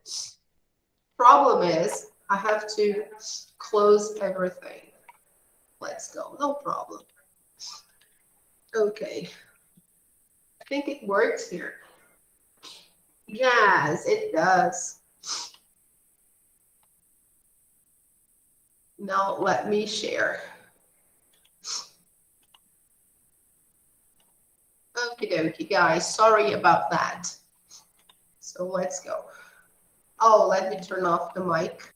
Problem is, I have to close everything. Let's go. No problem. Okay. I think it works here. Yes, it does. Now let me share. Okie dokie, guys. Sorry about that. So let's go. Oh, let me turn off the mic.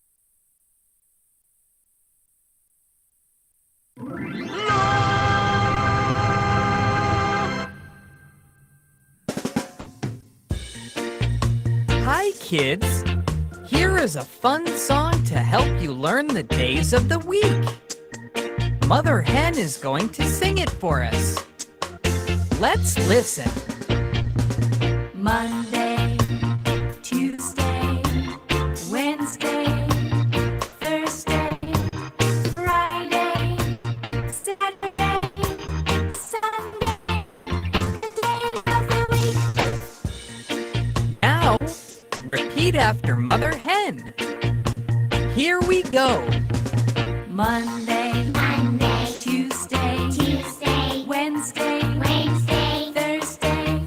Hi, kids. Here is a fun song to help you learn the days of the week. Mother Hen is going to sing it for us. Let's listen. Monday, Tuesday, Wednesday, Thursday, Friday, Saturday, Sunday, the days of the week. Now, repeat after Mother Hen. Here we go. Monday, Tuesday, Wednesday, Thursday,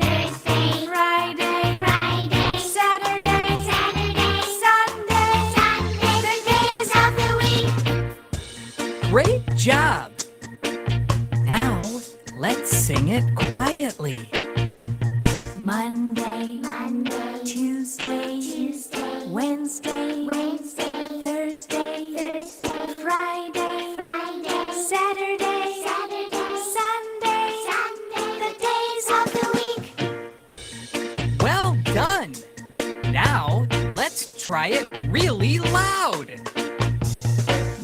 Friday, Saturday, Sunday, the days of the week. Great job. Now, let's sing it quietly. Monday, Tuesday, Wednesday, Thursday, Friday, Saturday, Sunday, the days of the week. Well done. Now, let's try it really loud.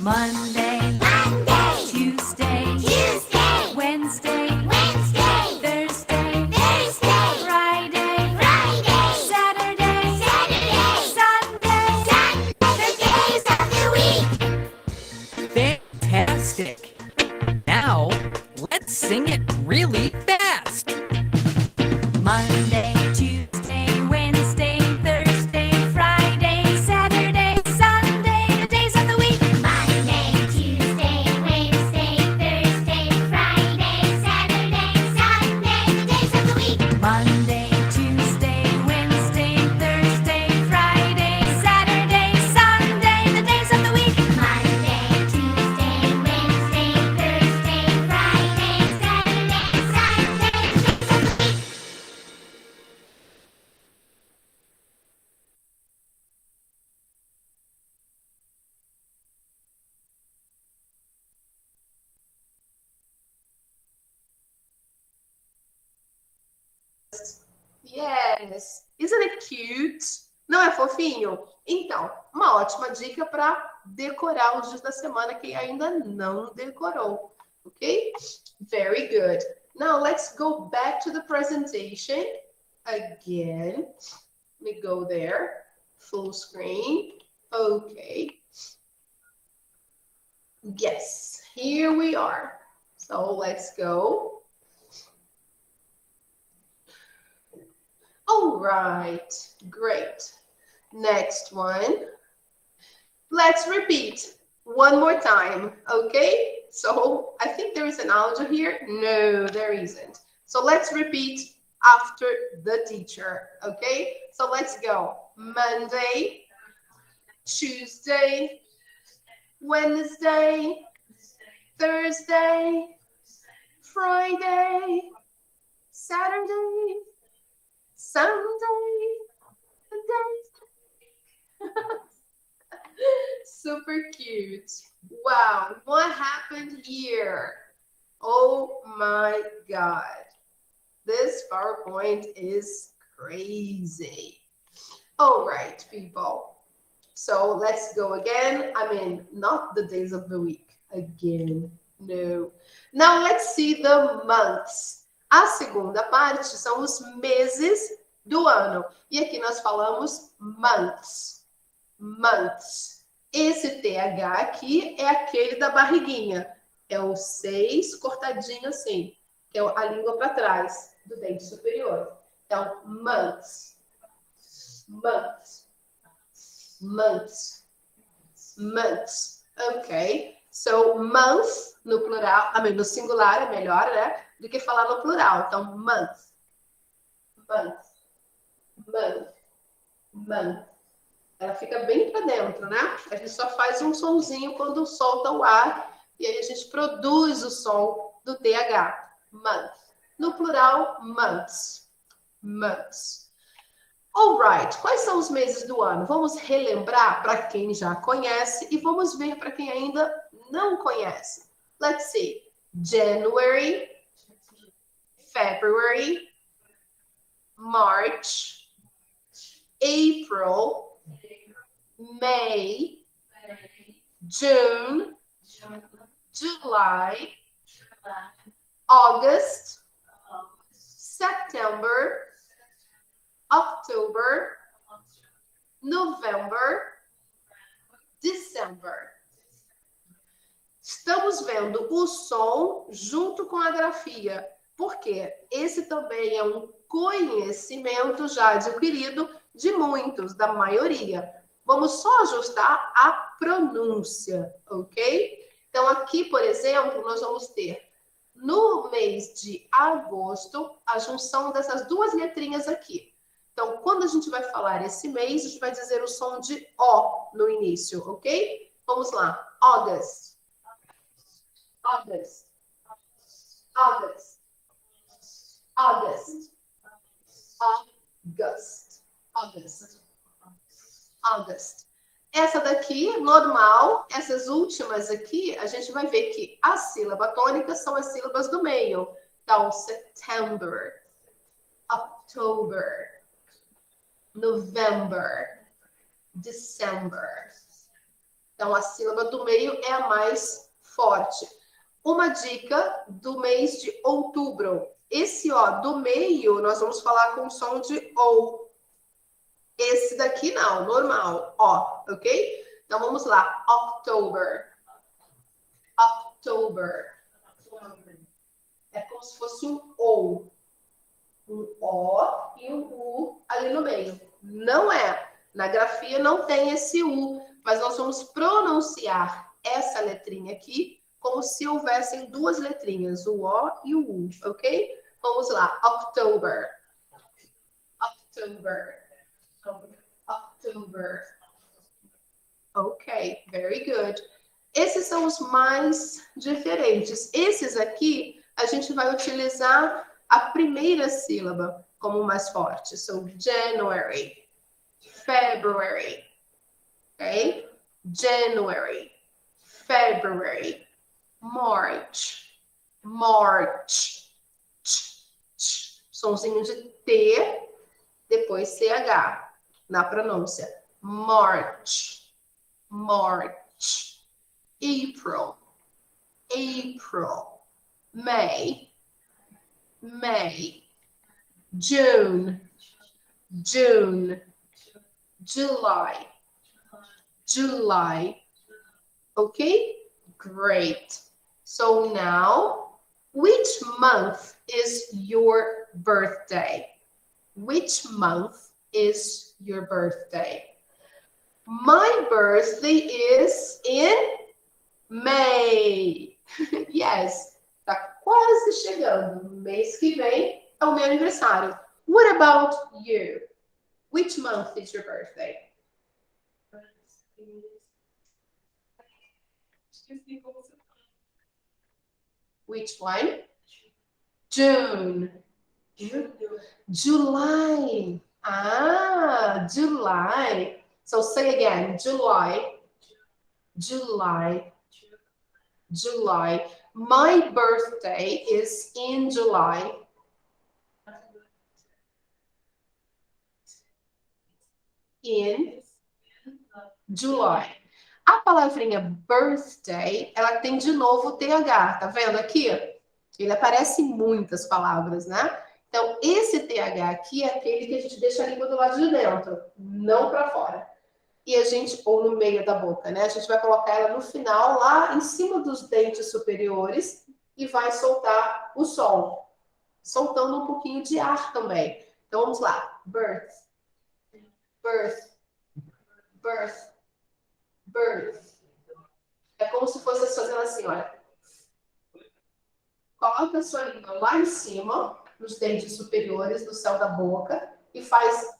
Monday, Tuesday, Wednesday, Thursday, Friday, Saturday, Sunday, the days of the week. Fantastic. Now, let's sing it really fast. Monday, Tuesday, Wednesday, Thursday, Friday, Saturday, Sunday, the days of the week. Monday, Tuesday, Wednesday, Thursday, Friday, Saturday, Sunday, the days of the week. Monday, Tuesday, Wednesday, Thursday, Friday, Saturday, Sunday, the days of the week. Monday, Tuesday, Wednesday, Thursday, Friday, Saturday, Sunday, the days of the week. Yes. Isn't it cute? Não é fofinho? Então, uma ótima dica para decorar os dias da semana quem ainda não decorou. Ok? Very good. Now let's go back to the presentation again. me go there. Full screen. Okay. Yes, here we are. So let's go. All right, great. Next one. Let's repeat one more time, okay? So I think there is an audio here. No, there isn't. So let's repeat after the teacher, okay? So let's go. Monday, Tuesday, Wednesday, Thursday, Friday, Saturday, Sunday, Monday. Super cute. Wow, what happened here? Oh my God. This PowerPoint is crazy. All right, people. So let's go again. I mean, not the days of the week. Again, no. Now let's see the months. A segunda parte são os meses do ano. E aqui nós falamos months. Months. Esse TH aqui é aquele da barriguinha. É o 6 cortadinho assim. Que é a língua para trás do dente superior. Então, months. Months. Months. Months. Ok. So, month no plural, no singular é melhor, né? Do que falar no plural. Então, month. Month. Month. Month. Ela fica bem para dentro, né? A gente só faz um sonzinho quando solta o ar e aí a gente produz o som do TH. Month. No plural, months. Months. Alright, quais são os meses do ano? Vamos relembrar para quem já conhece e vamos ver para quem ainda não conhece. Let's see. January, February, March, April, May, June, July, August, September, October, November, December. Estamos vendo o som junto com a grafia, porque esse também é um conhecimento já adquirido de muitos, da maioria. Vamos só ajustar a pronúncia, ok? Então, aqui, por exemplo, nós vamos ter, no mês de agosto, a junção dessas duas letrinhas aqui. Então, quando a gente vai falar esse mês, a gente vai dizer o som de O no início, ok? Vamos lá. August. August. August. August. August. August. August. Essa daqui, normal. Essas últimas aqui, a gente vai ver que a sílaba tônica são as sílabas do meio. Então, September, October, November, December. Então, a sílaba do meio é a mais forte. Uma dica do mês de outubro. Esse O do meio, nós vamos falar com o som de O. Esse daqui não, normal. O, ok? Então, vamos lá. October. October. É como se fosse um O. Um O e um U ali no meio. Não é. Na grafia não tem esse U, mas nós vamos pronunciar essa letrinha aqui como se houvessem duas letrinhas, o O e o U, ok? Vamos lá. October. October. October. Ok, very good. Esses são os mais diferentes. Esses aqui, a gente vai utilizar a primeira sílaba como mais forte. So, January, February, ok? January, February, March, March. Sonzinho de T, depois CH na pronúncia. March, March, April, April, May, May, June, June, July. July. Okay? Great. So now, which month is your birthday? Which month is your birthday? My birthday is in May. Yes, tá quase chegando. Mês que vem é o meu aniversário. What about you? Which month is your birthday? Which one? June. July. Ah, July. So say again, July. July. July. My birthday is in July. In July. A palavrinha birthday, ela tem de novo o TH, tá vendo aqui? Ele aparece em muitas palavras, né? Então, esse TH aqui é aquele que a gente deixa a língua do lado de dentro, não para fora. E a gente, ou no meio da boca, né? A gente vai colocar ela no final, lá em cima dos dentes superiores e vai soltar o som, soltando um pouquinho de ar também. Então, vamos lá. Birth. Birth. Birth. Birth. É como se fosse fazendo assim, olha. Coloca a sua língua lá em cima, nos dentes superiores do céu da boca, e faz.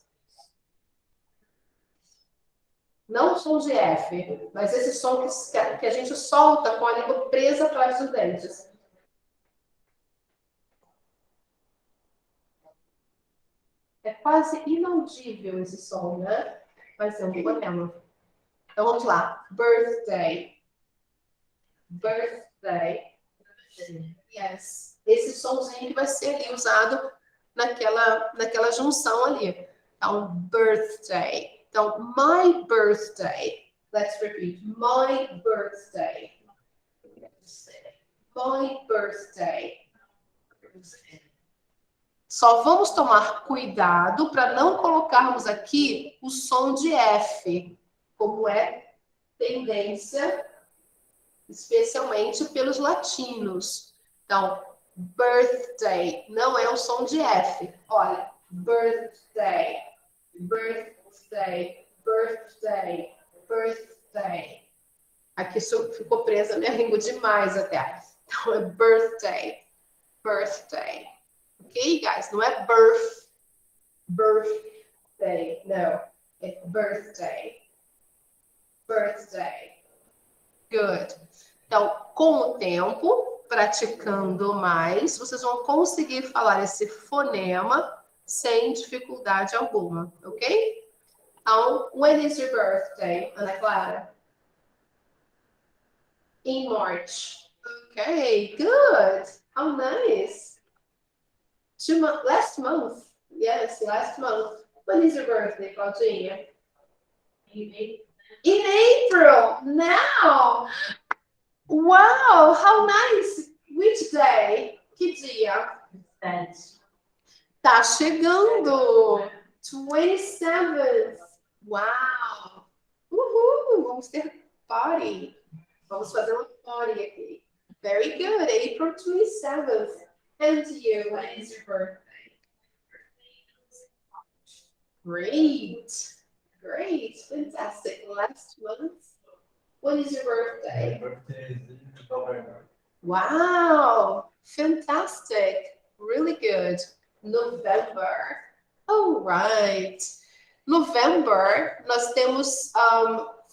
Não o som de F, mas esse som que a gente solta com a língua presa atrás dos dentes. É quase inaudível esse som, né? Mas é um problema. Então vamos lá. Birthday. Birthday. Yes. Esse somzinho que vai ser ali usado naquela junção ali. Então, birthday. Então, my birthday. Let's repeat. My birthday. My birthday. Só vamos tomar cuidado para não colocarmos aqui o som de F, como é tendência, especialmente pelos latinos. Então, birthday não é o som de F. Olha, birthday, birthday, birthday, birthday. Aqui ficou presa a minha língua demais até. Então, é birthday, birthday. Ok, guys? Não é birthday, não. É birthday. Birthday. Good. Então, com o tempo, praticando mais, vocês vão conseguir falar esse fonema sem dificuldade alguma, ok? Então, when is your birthday, Ana Clara? In March. Okay, good. How nice. Last month. Yes, last month. When is your birthday, Claudinha? In April. Now. Wow, how nice. Which day? Que dia? Tá chegando. 27th. Wow. Uhul, vamos ter party. Vamos fazer uma party aqui. Very good. April 27th. And you, when is your birthday? Great. Great. Fantastic. Last month. When is your birthday? My birthday is in November. Wow. Fantastic. Really good. November. All right. November, nós temos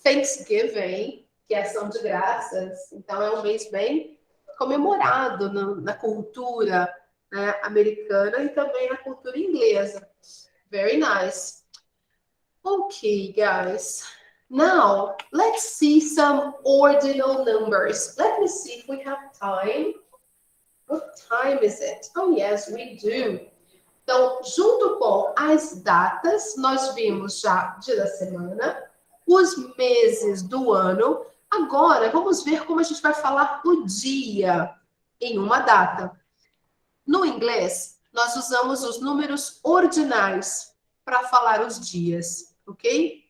Thanksgiving, que é ação de graças. Então, é um mês bem comemorado na cultura, né, americana e também na cultura inglesa. Very nice. Okay, guys. Now, let's see some ordinal numbers. Let me see if we have time. What time is it? Oh, yes, we do. Então, junto com as datas, nós vimos já dia da semana, os meses do ano. Agora, vamos ver como a gente vai falar o dia em uma data. No inglês, nós usamos os números ordinais para falar os dias, ok?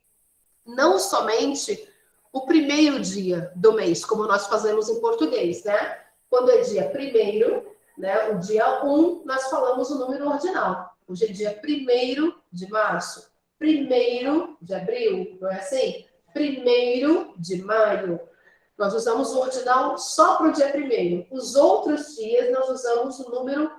não somente o primeiro dia do mês, como nós fazemos em português, né? Quando é dia 1º, né? O dia 1, nós falamos o número ordinal. Hoje é dia 1º de março, 1º de abril, não é assim? 1º de maio. Nós usamos o ordinal só para o dia 1º. Os outros dias nós usamos o número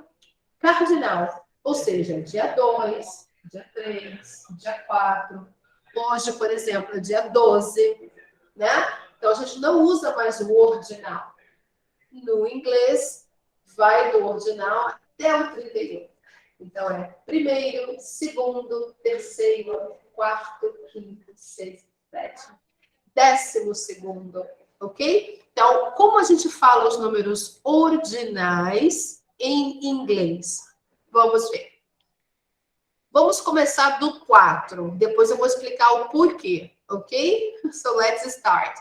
cardinal, ou seja, dia 2, dia 3, dia 4. Hoje, por exemplo, é dia 12, né? Então, a gente não usa mais o ordinal. No inglês, vai do ordinal até o 31. Então, é 1º, 2º, 3º, 4º, 5º, 6º, 7º, 12º, ok? Então, como a gente fala os números ordinais em inglês? Vamos ver. Vamos começar do 4. Depois eu vou explicar o porquê, ok? So, let's start.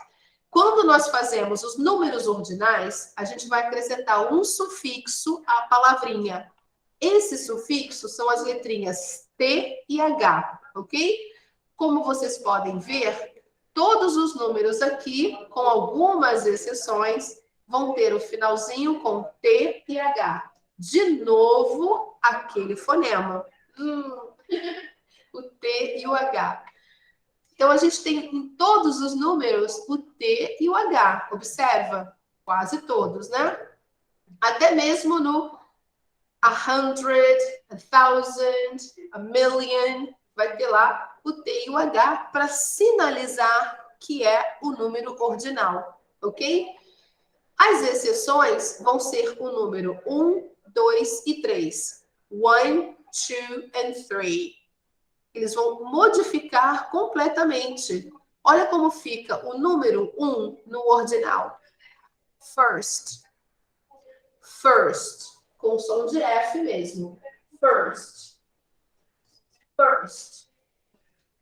Quando nós fazemos os números ordinais, a gente vai acrescentar um sufixo à palavrinha. Esse sufixo são as letrinhas T e H, ok? Como vocês podem ver, todos os números aqui, com algumas exceções, vão ter o finalzinho com T e H. De novo, aquele fonema. O T e o H. Então, a gente tem em todos os números o T e o H. Observa? Quase todos, né? Até mesmo no 100, 1000, a million, vai ter lá o T e o H para sinalizar que é o número ordinal, ok? As exceções vão ser o número 1, 2 e 3. 1, 2 and 3. Eles vão modificar completamente. Olha como fica o número 1 no ordinal. First. First. Com som de F mesmo. First. First.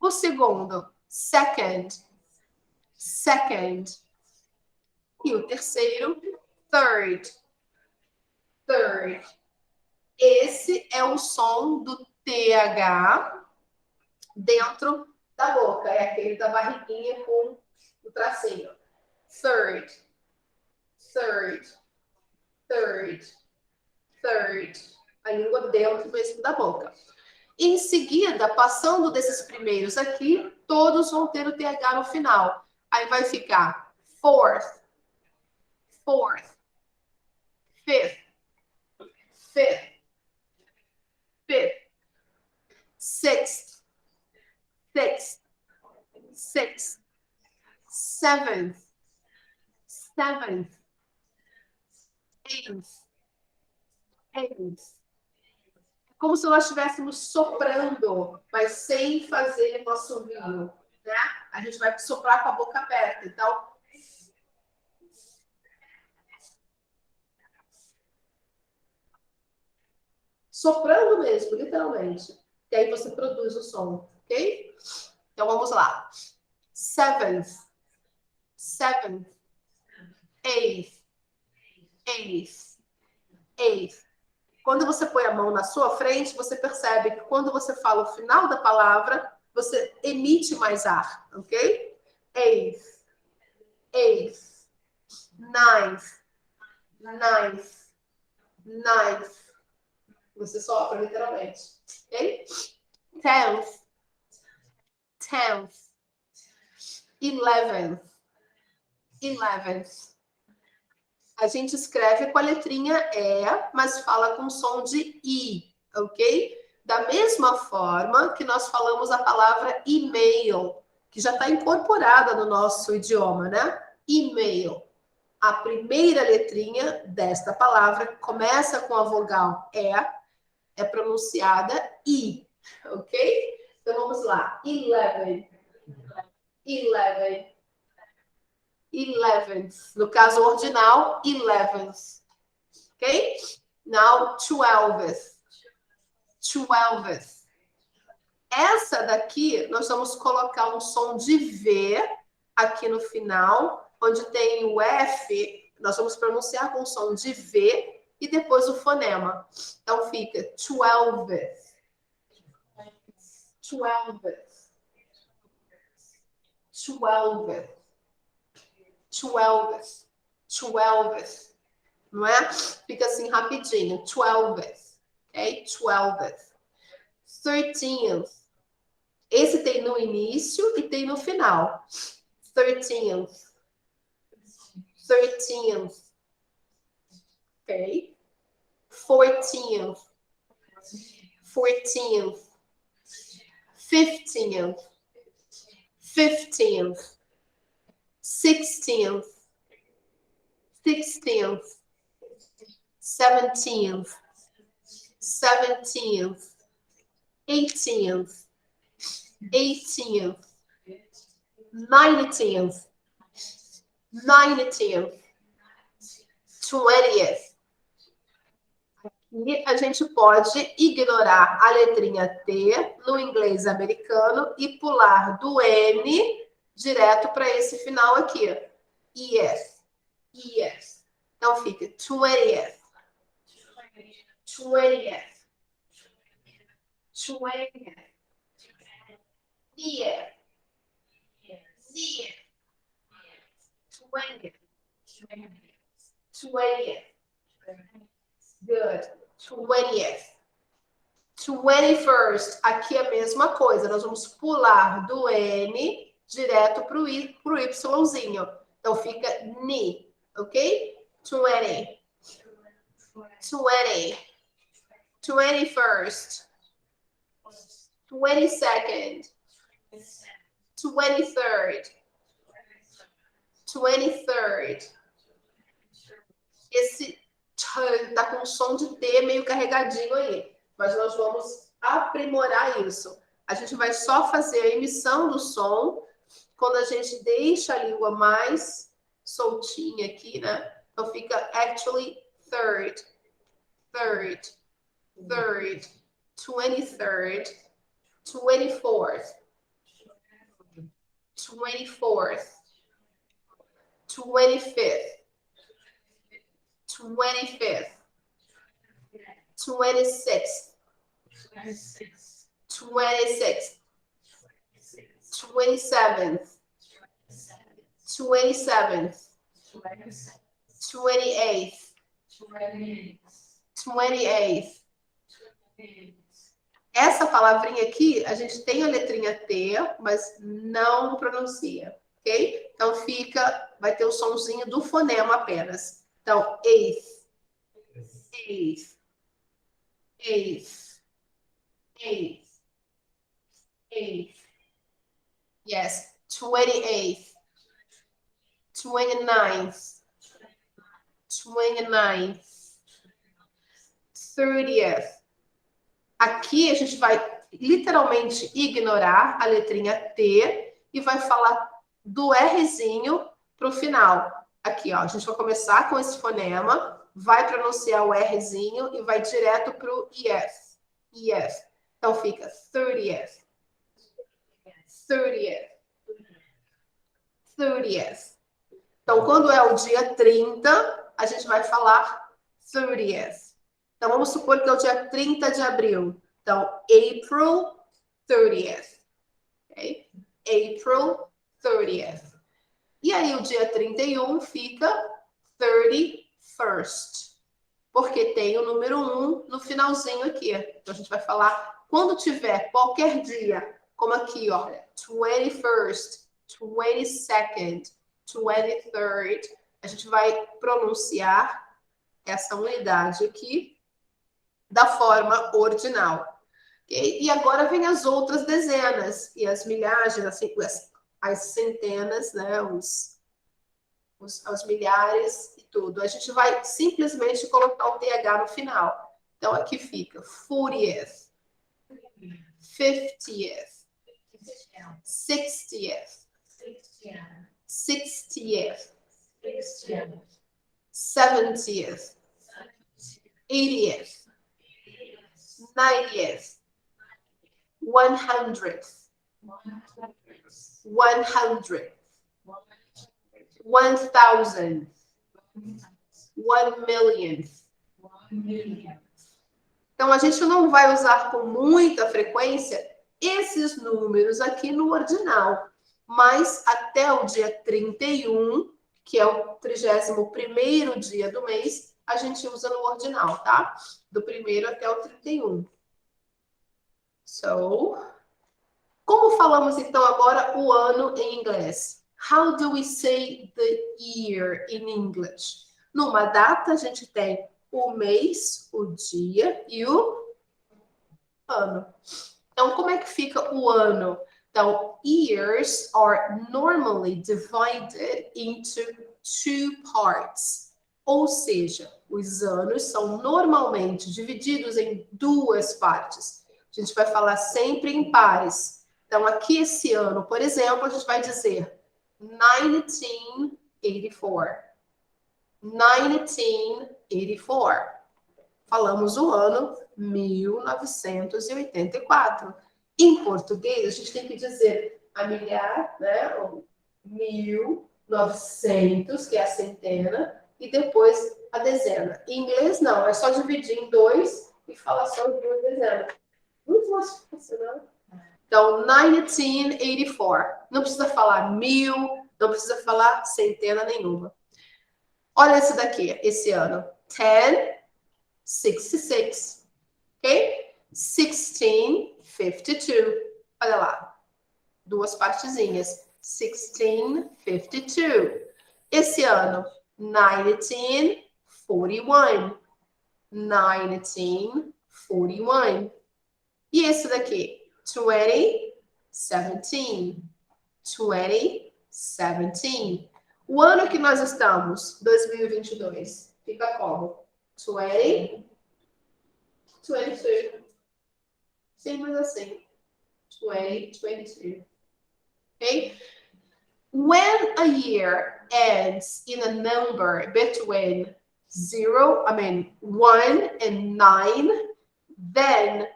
O segundo. Second. Second. E o terceiro. Third. Third. Esse é o som do TH dentro da boca. É aquele da barriguinha com o tracinho. Third. Third. Third. Third. A língua dentro mesmo da boca. Em seguida, passando desses primeiros aqui, todos vão ter o TH no final. Aí vai ficar fourth. Fourth. Fifth. Fifth. Fifth. Sixth. Sixth. Sixth. Seventh. Seventh. Eighth. Eighth. É como se nós estivéssemos soprando, mas sem fazer nosso vinho, né? A gente vai soprar com a boca aberta. Então, soprando mesmo, literalmente. E aí você produz o som, ok? Então vamos lá. Seventh. Seventh. Eighth. Eighth. Eighth. Quando você põe a mão na sua frente, você percebe que quando você fala o final da palavra, você emite mais ar, ok? Eighth. Eighth. Ninth. Ninth. Ninth. Você sopra literalmente, ok? Tenth. Tenth. 11th. 11th. A gente escreve com a letrinha E, mas fala com som de I, ok? Da mesma forma que nós falamos a palavra e-mail, que já está incorporada no nosso idioma, né? E-mail. A primeira letrinha desta palavra começa com a vogal E, é pronunciada I, ok? Então vamos lá. 11. 11. 11th. No caso ordinal, 11th. Ok? Now, 12th. 12th. Essa daqui, nós vamos colocar um som de V aqui no final, onde tem o F, nós vamos pronunciar com som de V e depois o fonema. Então fica 12th. 12th. 12th. 12th. 12th. Não é? Fica assim rapidinho. 12th. Ok? 12th. 13th. Esse tem no início e tem no final. 13th. 13th. Ok? 14th. 14th. 15th. 15th. 16th. 16th. 17th. 17th. 18th. 18th. 19th. 19th. 20th. E a gente pode ignorar a letrinha T no inglês americano e pular do N direto para esse final aqui. ES. ES. Então fica 20th. 20th. 20th. Yeah. Yeah. 20th. 20th. Good. 20th. 21st. Aqui é a mesma coisa. Nós vamos pular do N direto para o Yzinho. Então fica ni. Ok? 20. 20. 21st. 22nd. 23rd. 23rd. Esse tá com um som de T meio carregadinho aí. Mas nós vamos aprimorar isso. A gente vai só fazer a emissão do som quando a gente deixa a língua mais soltinha aqui, né? Então fica actually third, third, third, 23rd, 24th, 24th, 25th, 25th, 26th, 26th, 27th, 27th, 28th, 28th. Essa palavrinha aqui, a gente tem a letrinha T, mas não pronuncia, ok? Então fica, vai ter o sonzinho do fonema apenas. Então, eighth, eighth, eighth, eighth, eighth. Yes, 28th, 29th, 29th, 30th. Aqui a gente vai literalmente ignorar a letrinha T e vai falar do Rzinho para o final. Aqui, ó, a gente vai começar com esse fonema, vai pronunciar o Rzinho e vai direto para o ES. ES. Então fica 30th. 30th. 30th. Então, quando é o dia 30, a gente vai falar 30th. Então, vamos supor que é o dia 30 de abril. Então, April 30th. Okay? April 30th. E aí, o dia 31 fica 31st. Porque tem o número 1 no finalzinho aqui. Então, a gente vai falar, quando tiver qualquer dia, como aqui, olha, 21st, 22nd, 23rd, a gente vai pronunciar essa unidade aqui da forma ordinal. Okay? E agora vem as outras dezenas e as milhagens, assim, as centenas, né? os milhares e tudo. A gente vai simplesmente colocar o TH no final. Então, aqui fica 40th, 50th, 60th, 60th, 70th, 80th, 90th, 100th, 100th, 1,000, 1 millionth. Então, a gente não vai usar com muita frequência esses números aqui no ordinal, mas até o dia 31, que é o 31º dia do mês, a gente usa no ordinal, tá? Do 1º até o 31. So, como falamos então agora o ano em inglês? How do we say the year in English? Numa data a gente tem o mês, o dia e o ano. Então, como é que fica o ano? Então, years are normally divided into 2 parts. Ou seja, os anos são normalmente divididos em 2 partes. A gente vai falar sempre em pares. Então, aqui esse ano, por exemplo, a gente vai dizer 1984. 1984. Falamos o ano 1984. Em português, a gente tem que dizer a milhar, né? 1900, que é a centena, e depois a dezena. Em inglês, não. É só dividir em 2 e falar só as 2 dezenas. Muito mais fácil, né? Então, 1984. Não precisa falar 1000, não precisa falar centena nenhuma. Olha esse daqui, esse ano. 1066. Ok? 1652. Olha lá. 2 partezinhas. 1652. Esse ano. 1941. 1941. E esse daqui? 2017. 2017. O ano que nós estamos, 2022, fica como? 2022. Simples assim. 2022. Okay? When a year ends in a number between 1 and 9, then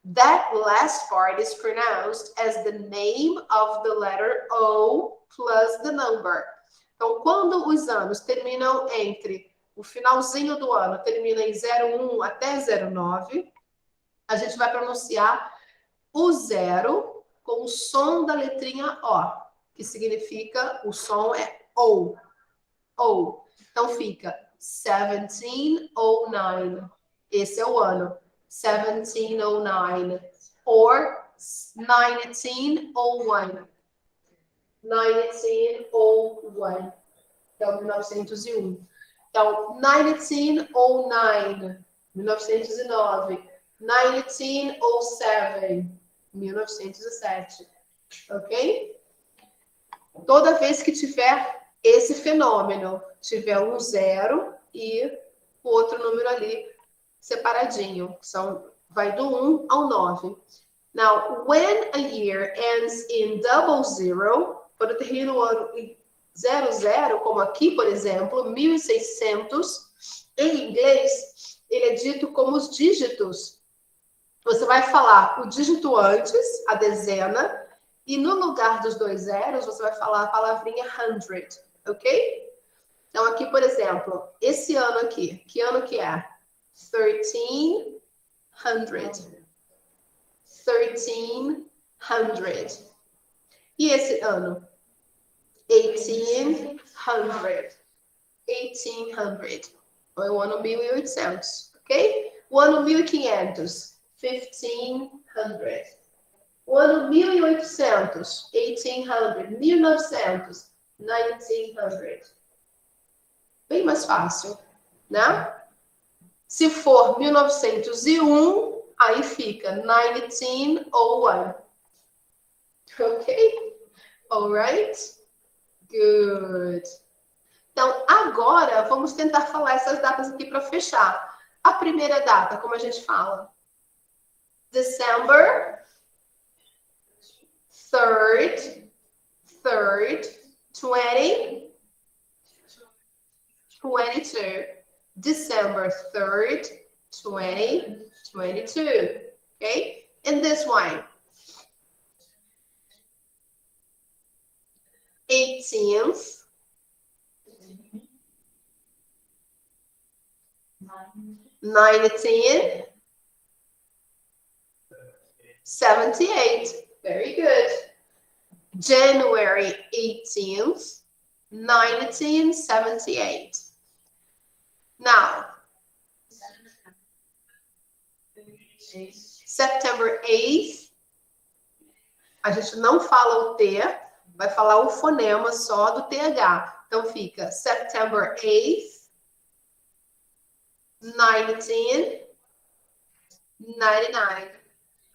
that last part is pronounced as the name of the letter O plus the number. Então, quando os anos terminam entre o finalzinho do ano, termina em 01 até 09, a gente vai pronunciar o 0 com o som da letrinha O, que significa, o som é O. O. Então, fica 1709. Esse é o ano. 1709. Or 1901. 1901. Então, 1901. Então, 1909. 1909. 1907. 1907. Ok? Toda vez que tiver esse fenômeno, tiver um 0 e o outro número ali separadinho. Vai do 1 ao 9. Now, when a year ends in 00, quando termina o ano em 00, como aqui, por exemplo, 1600, em inglês, ele é dito como os dígitos. Você vai falar o dígito antes, a dezena, e no lugar dos 2 zeros, você vai falar a palavrinha 100, ok? Então, aqui, por exemplo, esse ano aqui, que ano que é? 1300. 1300. E esse ano? 1800. 1800. Foi o ano 1800, ok? O ano 1500. 1500. O ano 1800. 1800. 1900. 1900. Bem mais fácil, né? Se for 1901, aí fica 1901. Ok? Alright? Good. Então, agora, vamos tentar falar essas datas aqui para fechar. A primeira data, como a gente fala? December 3rd, 2022. December 3rd, 2022. Okay? And this one. 18th. 19th. 78. Very good. January 18th, 1978. Now, September 8th, a gente não fala o T, vai falar o fonema só do TH. Então fica September 8th, 1999.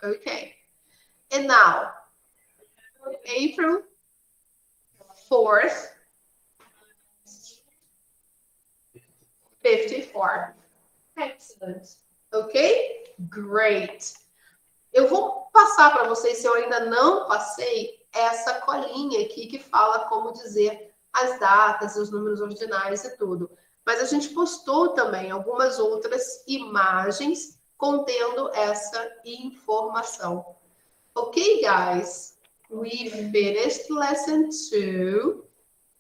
Okay. And now, April 4th, 54. Excellent. Ok? Great. Eu vou passar para vocês, se eu ainda não passei, essa colinha aqui que fala como dizer as datas, os números ordinais e tudo. Mas a gente postou também algumas outras imagens contendo essa informação. Ok, guys? We finished lesson 2.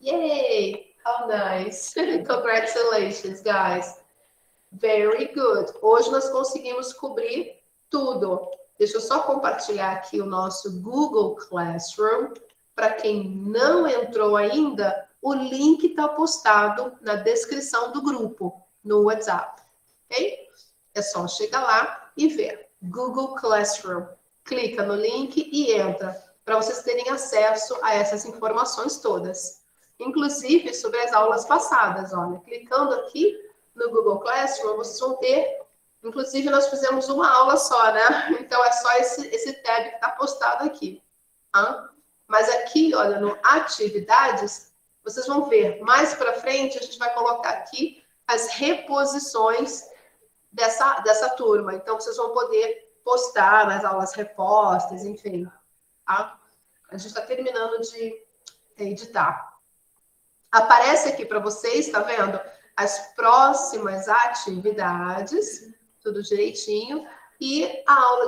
Yay! How nice! Congratulations, guys! Very good! Hoje nós conseguimos cobrir tudo. Deixa eu só compartilhar aqui o nosso Google Classroom. Para quem não entrou ainda, o link está postado na descrição do grupo, no WhatsApp. Ok? É só chegar lá e ver. Google Classroom. Clica no link e entra, para vocês terem acesso a essas informações todas. Inclusive sobre as aulas passadas. Olha, clicando aqui no Google Classroom, vocês vão ter. Inclusive, nós fizemos uma aula só, né? Então, é só esse tab que está postado aqui. Tá? Mas aqui, olha, no Atividades, vocês vão ver. Mais para frente, a gente vai colocar aqui as reposições dessa turma. Então, vocês vão poder postar nas aulas repostas, enfim. Tá? A gente está terminando de editar. Aparece aqui para vocês, tá vendo? As próximas atividades, tudo direitinho. E a aula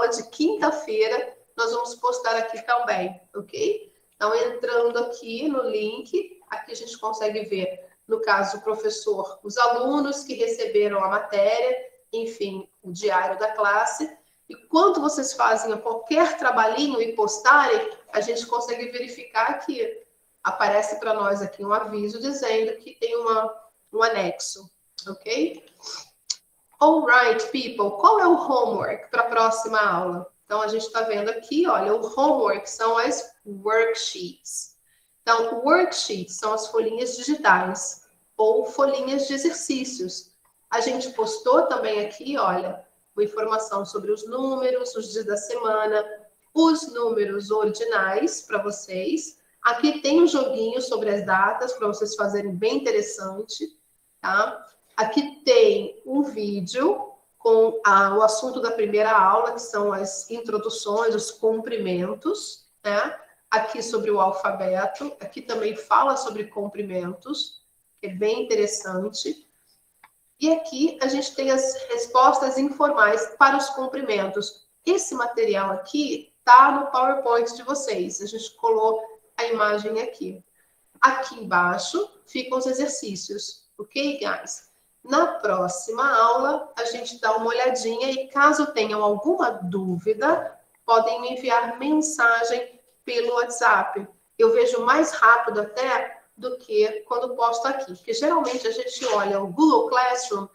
de quinta-feira, nós vamos postar aqui também, ok? Então, entrando aqui no link, aqui a gente consegue ver, no caso, o professor, os alunos que receberam a matéria, enfim, o diário da classe. E quando vocês fazem qualquer trabalhinho e postarem, a gente consegue verificar que aparece para nós aqui um aviso dizendo que tem um anexo, ok? Alright, people, qual é o homework para a próxima aula? Então, a gente está vendo aqui, olha, o homework são as worksheets. Então, worksheets são as folhinhas digitais ou folhinhas de exercícios. A gente postou também aqui, olha, uma informação sobre os números, os dias da semana, os números ordinais para vocês. Aqui tem um joguinho sobre as datas para vocês fazerem, bem interessante, tá? Aqui tem um vídeo com o assunto da primeira aula, que são as introduções, os comprimentos, né? Aqui sobre o alfabeto, aqui também fala sobre comprimentos, que é bem interessante. E aqui a gente tem as respostas informais para os comprimentos. Esse material aqui está no PowerPoint de vocês. A gente colou a imagem aqui. Aqui embaixo ficam os exercícios, ok, guys? Na próxima aula, a gente dá uma olhadinha e caso tenham alguma dúvida, podem me enviar mensagem pelo WhatsApp. Eu vejo mais rápido até do que quando posto aqui, porque geralmente a gente olha o Google Classroom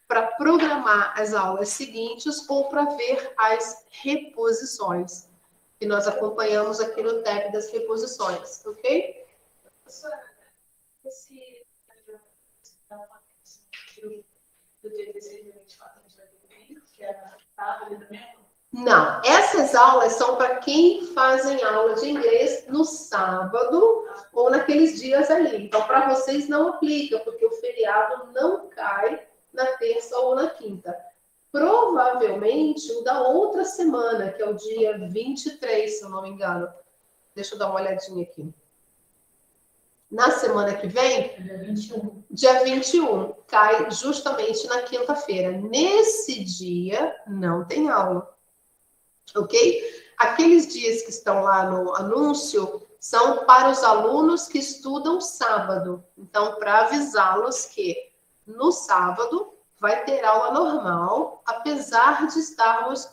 para programar as aulas seguintes ou para ver as reposições. E nós acompanhamos aqui no tab das reposições, ok? Professora, esse do dia 16 e 24 a gente vai ter que é a tábua também? Não, essas aulas são para quem fazem aula de inglês no sábado ou naqueles dias ali. Então, para vocês não aplica, porque o feriado não cai na terça ou na quinta. Provavelmente o da outra semana, que é o dia 23, se eu não me engano. Deixa eu dar uma olhadinha aqui. Na semana que vem, dia 21, cai justamente na quinta-feira. Nesse dia, não tem aula. Ok? Aqueles dias que estão lá no anúncio são para os alunos que estudam sábado. Então, para avisá-los que no sábado vai ter aula normal, apesar de estarmos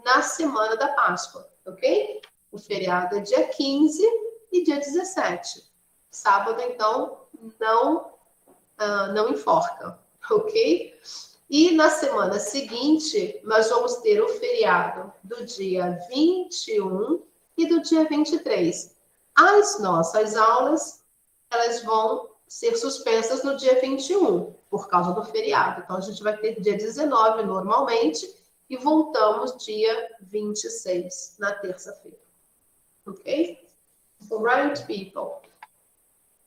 na semana da Páscoa, ok? O feriado é dia 15 e dia 17. Sábado, então, não enforca, ok? E na semana seguinte, nós vamos ter o feriado do dia 21 e do dia 23. As nossas aulas, elas vão ser suspensas no dia 21, por causa do feriado. Então, a gente vai ter dia 19 normalmente e voltamos dia 26, na terça-feira. Ok? Alright, people?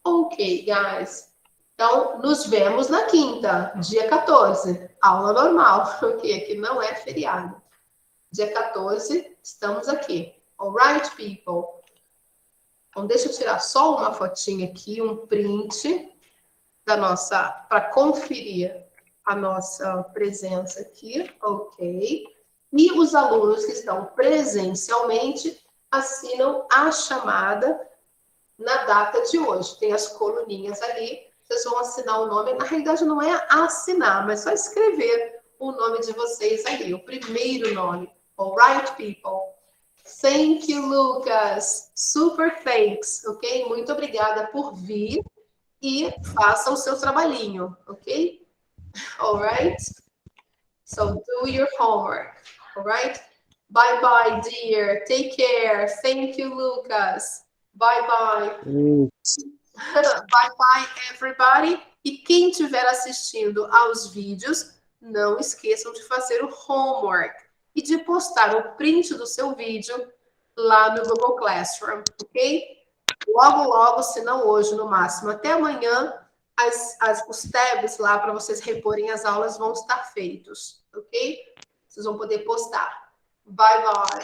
Ok, guys. Então, nos vemos na quinta, dia 14, aula normal, ok? Aqui não é feriado. Dia 14, estamos aqui. Alright, people? Então, deixa eu tirar só uma fotinha aqui, um print da nossa, para conferir a nossa presença aqui, ok? E os alunos que estão presencialmente assinam a chamada na data de hoje. Tem as coluninhas ali, vocês vão assinar o nome. Na realidade, não é assinar, mas só escrever o nome de vocês ali, o primeiro nome. Alright, people? Thank you, Lucas. Super thanks, ok? Muito obrigada por vir e faça o seu trabalhinho, ok? Alright? So do your homework, alright? Bye bye, dear. Take care. Thank you, Lucas. Bye bye. Bye bye, everybody. E quem estiver assistindo aos vídeos, não esqueçam de fazer o homework e de postar o print do seu vídeo lá no Google Classroom, ok? Logo, logo, se não hoje, no máximo até amanhã, os tabs lá para vocês reporem as aulas vão estar feitos, ok? Vocês vão poder postar. Bye, bye.